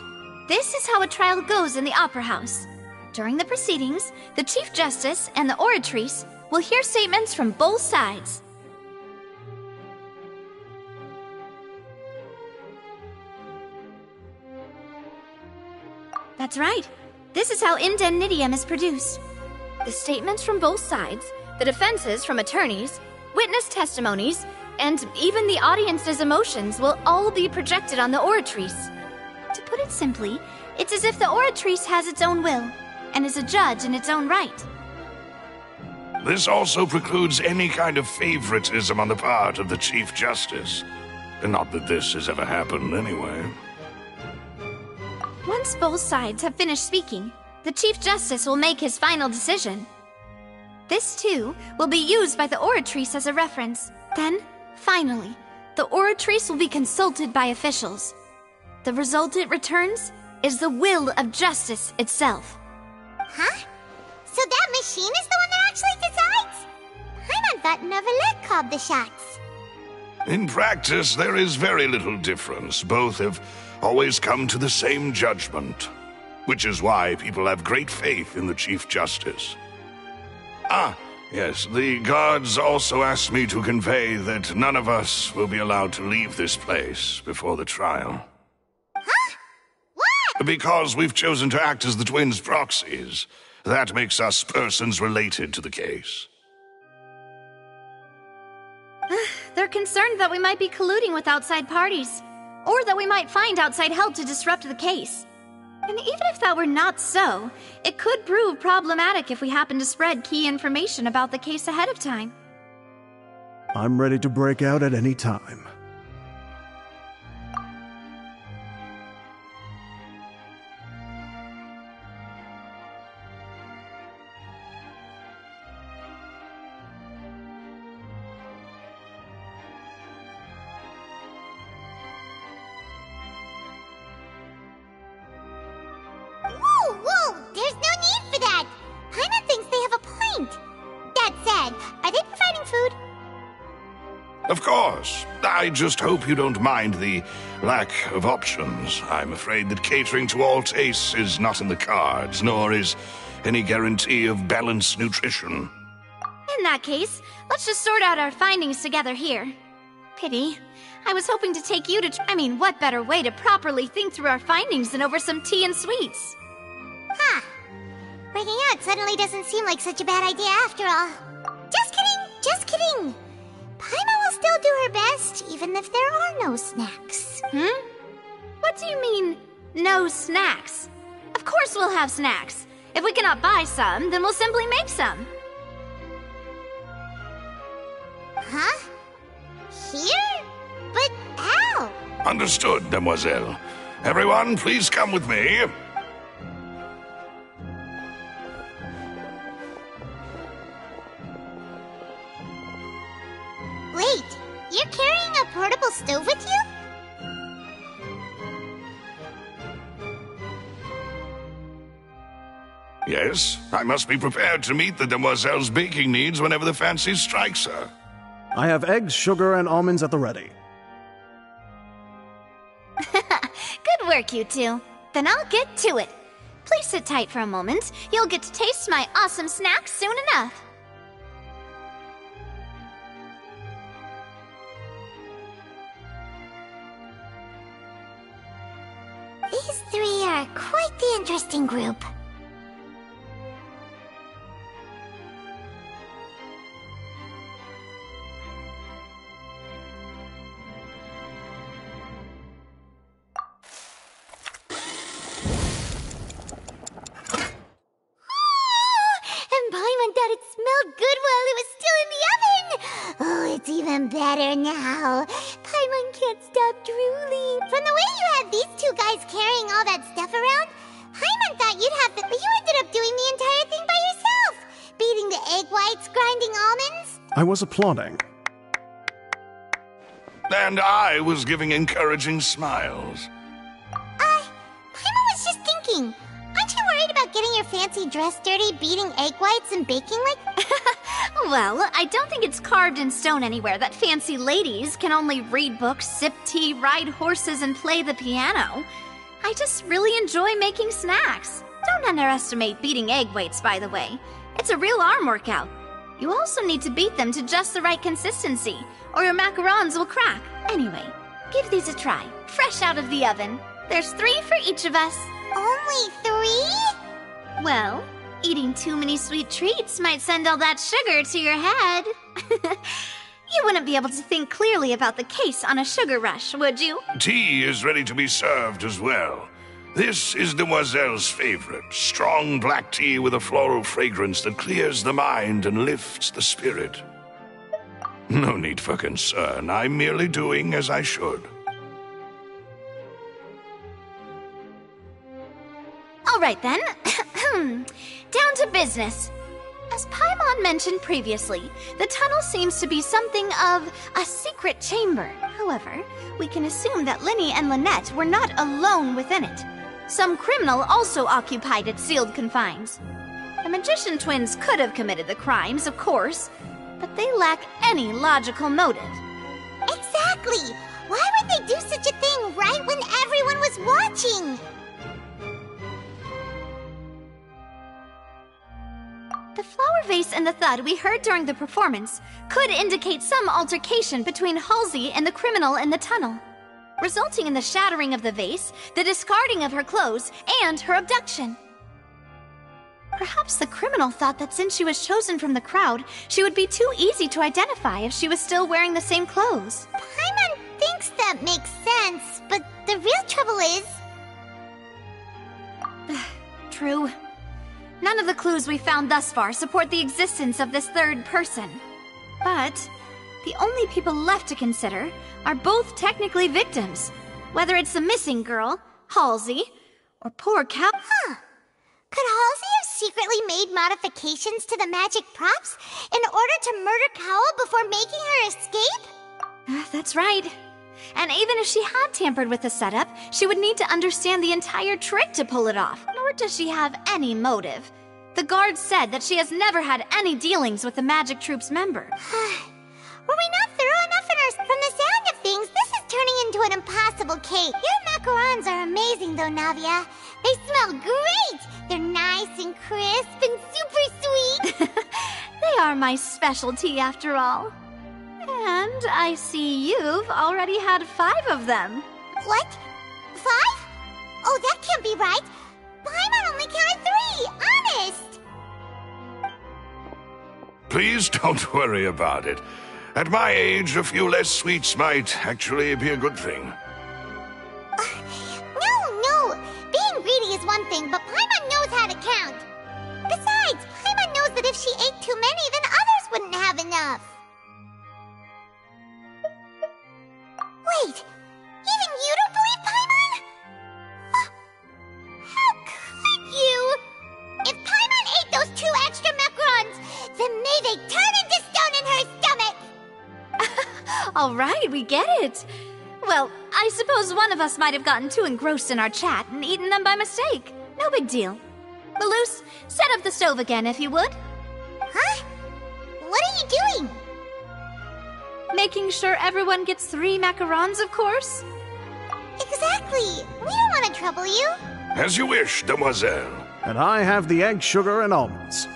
This is how a trial goes in the Opera House. During the proceedings, the Chief Justice and the Oratrice will hear statements from both sides. That's right. This is how indemnitium is produced. The statements from both sides, the defenses from attorneys, witness testimonies, and even the audience's emotions will all be projected on the Oratrice. To put it simply, it's as if the Oratrice has its own will, and is a judge in its own right. This also precludes any kind of favoritism on the part of the Chief Justice. And not that this has ever happened anyway. Once both sides have finished speaking, the Chief Justice will make his final decision. This, too, will be used by the Oratrice as a reference. Then, finally, the Oratrice will be consulted by officials. The result it returns is the will of justice itself. Huh? So that machine is the one that actually decides? Paimon thought Neverlet called the shots. In practice, there is very little difference. Both have always come to the same judgment, which is why people have great faith in the Chief Justice. Ah, yes, the guards also asked me to convey that none of us will be allowed to leave this place before the trial. Huh? What? Because we've chosen to act as the twins' proxies. That makes us persons related to the case. They're concerned that we might be colluding with outside parties, or that we might find outside help to disrupt the case. And even if that were not so, it could prove problematic if we happen to spread key information about the case ahead of time. I'm ready to break out at any time. Whoa! There's no need for that! Paimon thinks they have a point. That said, are they providing food? Of course. I just hope you don't mind the lack of options. I'm afraid that catering to all tastes is not in the cards, nor is any guarantee of balanced nutrition. In that case, let's just sort out our findings together here. Pity. I was hoping to take you to... what better way to properly think through our findings than over some tea and sweets? Huh. Breaking out suddenly doesn't seem like such a bad idea after all. Just kidding! Paimon will still do her best, even if there are no snacks. What do you mean, no snacks? Of course we'll have snacks. If we cannot buy some, then we'll simply make some. Huh? Here? But how? Understood, Demoiselle. Everyone, please come with me. Wait, you're carrying a portable stove with you? Yes, I must be prepared to meet the Demoiselle's baking needs whenever the fancy strikes her. I have eggs, sugar, and almonds at the ready. Good work, you two. Then I'll get to it. Please sit tight for a moment. You'll get to taste my awesome snacks soon enough. These three are quite the interesting group. And Paimon thought it smelled good while it was still in the oven. Oh, it's even better now. Paimon can't stop drooling. From the way you had these two guys carrying all that stuff around, Paimon thought you'd have to, but you ended up doing the entire thing by yourself. Beating the egg whites, grinding almonds. I was applauding. And I was giving encouraging smiles. Paimon was just thinking. Aren't you worried about getting your fancy dress dirty, beating egg whites, and baking like... Well, I don't think it's carved in stone anywhere that fancy ladies can only read books, sip tea, ride horses, and play the piano. I just really enjoy making snacks. Don't underestimate beating egg whites, by the way. It's a real arm workout. You also need to beat them to just the right consistency, or your macarons will crack. Anyway, give these a try, fresh out of the oven. There's 3 for each of us. Only 3? Well, eating too many sweet treats might send all that sugar to your head. You wouldn't be able to think clearly about the case on a sugar rush, would you? Tea is ready to be served as well. This is Demoiselle's favorite, strong black tea with a floral fragrance that clears the mind and lifts the spirit. No need for concern. I'm merely doing as I should. All right then. Down to business. As Paimon mentioned previously, the tunnel seems to be something of a secret chamber. However, we can assume that Linny and Lynette were not alone within it. Some criminal also occupied its sealed confines. The magician twins could have committed the crimes, of course, but they lack any logical motive. Exactly! Why would they do such a thing right when everyone was watching? The flower vase and the thud we heard during the performance could indicate some altercation between Halsey and the criminal in the tunnel, resulting in the shattering of the vase, the discarding of her clothes, and her abduction. Perhaps the criminal thought that since she was chosen from the crowd, she would be too easy to identify if she was still wearing the same clothes. Paimon thinks that makes sense, but the real trouble is... True. None of the clues we found thus far support the existence of this third person. But the only people left to consider are both technically victims, whether it's the missing girl, Halsey, or poor Cal. Huh. Could Halsey have secretly made modifications to the magic props in order to murder Cowell before making her escape? That's right. And even if she had tampered with the setup, she would need to understand the entire trick to pull it off. Nor does she have any motive. The guard said that she has never had any dealings with the Magic Troop's member. Were we not thorough enough in our... From the sound of things, this is turning into an impossible case. Your macarons are amazing, though, Navia. They smell great! They're nice and crisp and super sweet. They are my specialty, after all. And I see you've already had 5 of them. What? 5? Oh, that can't be right. Paimon only counted 3, honest! Please don't worry about it. At my age, a few less sweets might actually be a good thing. they turn into stone in her stomach! All right, we get it. Well, I suppose one of us might have gotten too engrossed in our chat and eaten them by mistake. No big deal. Maloose, set up the stove again if you would. Huh? What are you doing? Making sure everyone gets 3 macarons, of course. Exactly. We don't want to trouble you. As you wish, demoiselle. And I have the egg, sugar, and almonds.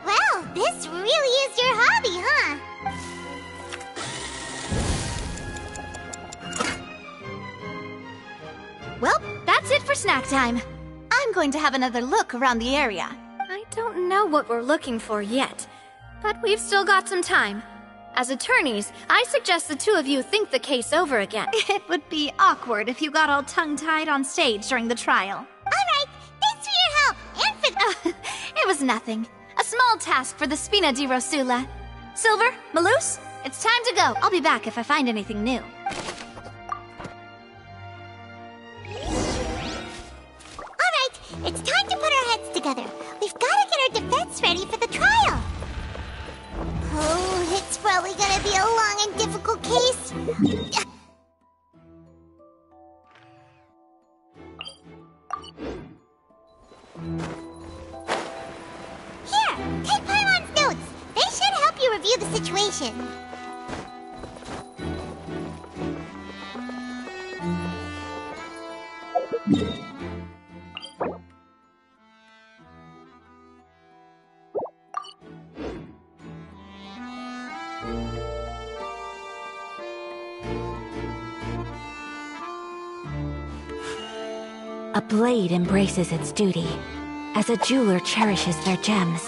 Well, this really is your hobby, huh? Well, that's it for snack time. I'm going to have another look around the area. I don't know what we're looking for yet, but we've still got some time. As attorneys, I suggest the two of you think the case over again. It would be awkward if you got all tongue-tied on stage during the trial. All right, thanks for your help, and for... It was nothing. A small task for the Spina di Rosula. Silver, Maloose, it's time to go. I'll be back if I find anything new. All right, it's time to put our heads together. We've got to get our defense ready for the trial. Oh, it's probably gonna be a long and difficult case. Here, take Paimon's notes. They should help you review the situation. A blade embraces its duty, as a jeweler cherishes their gems.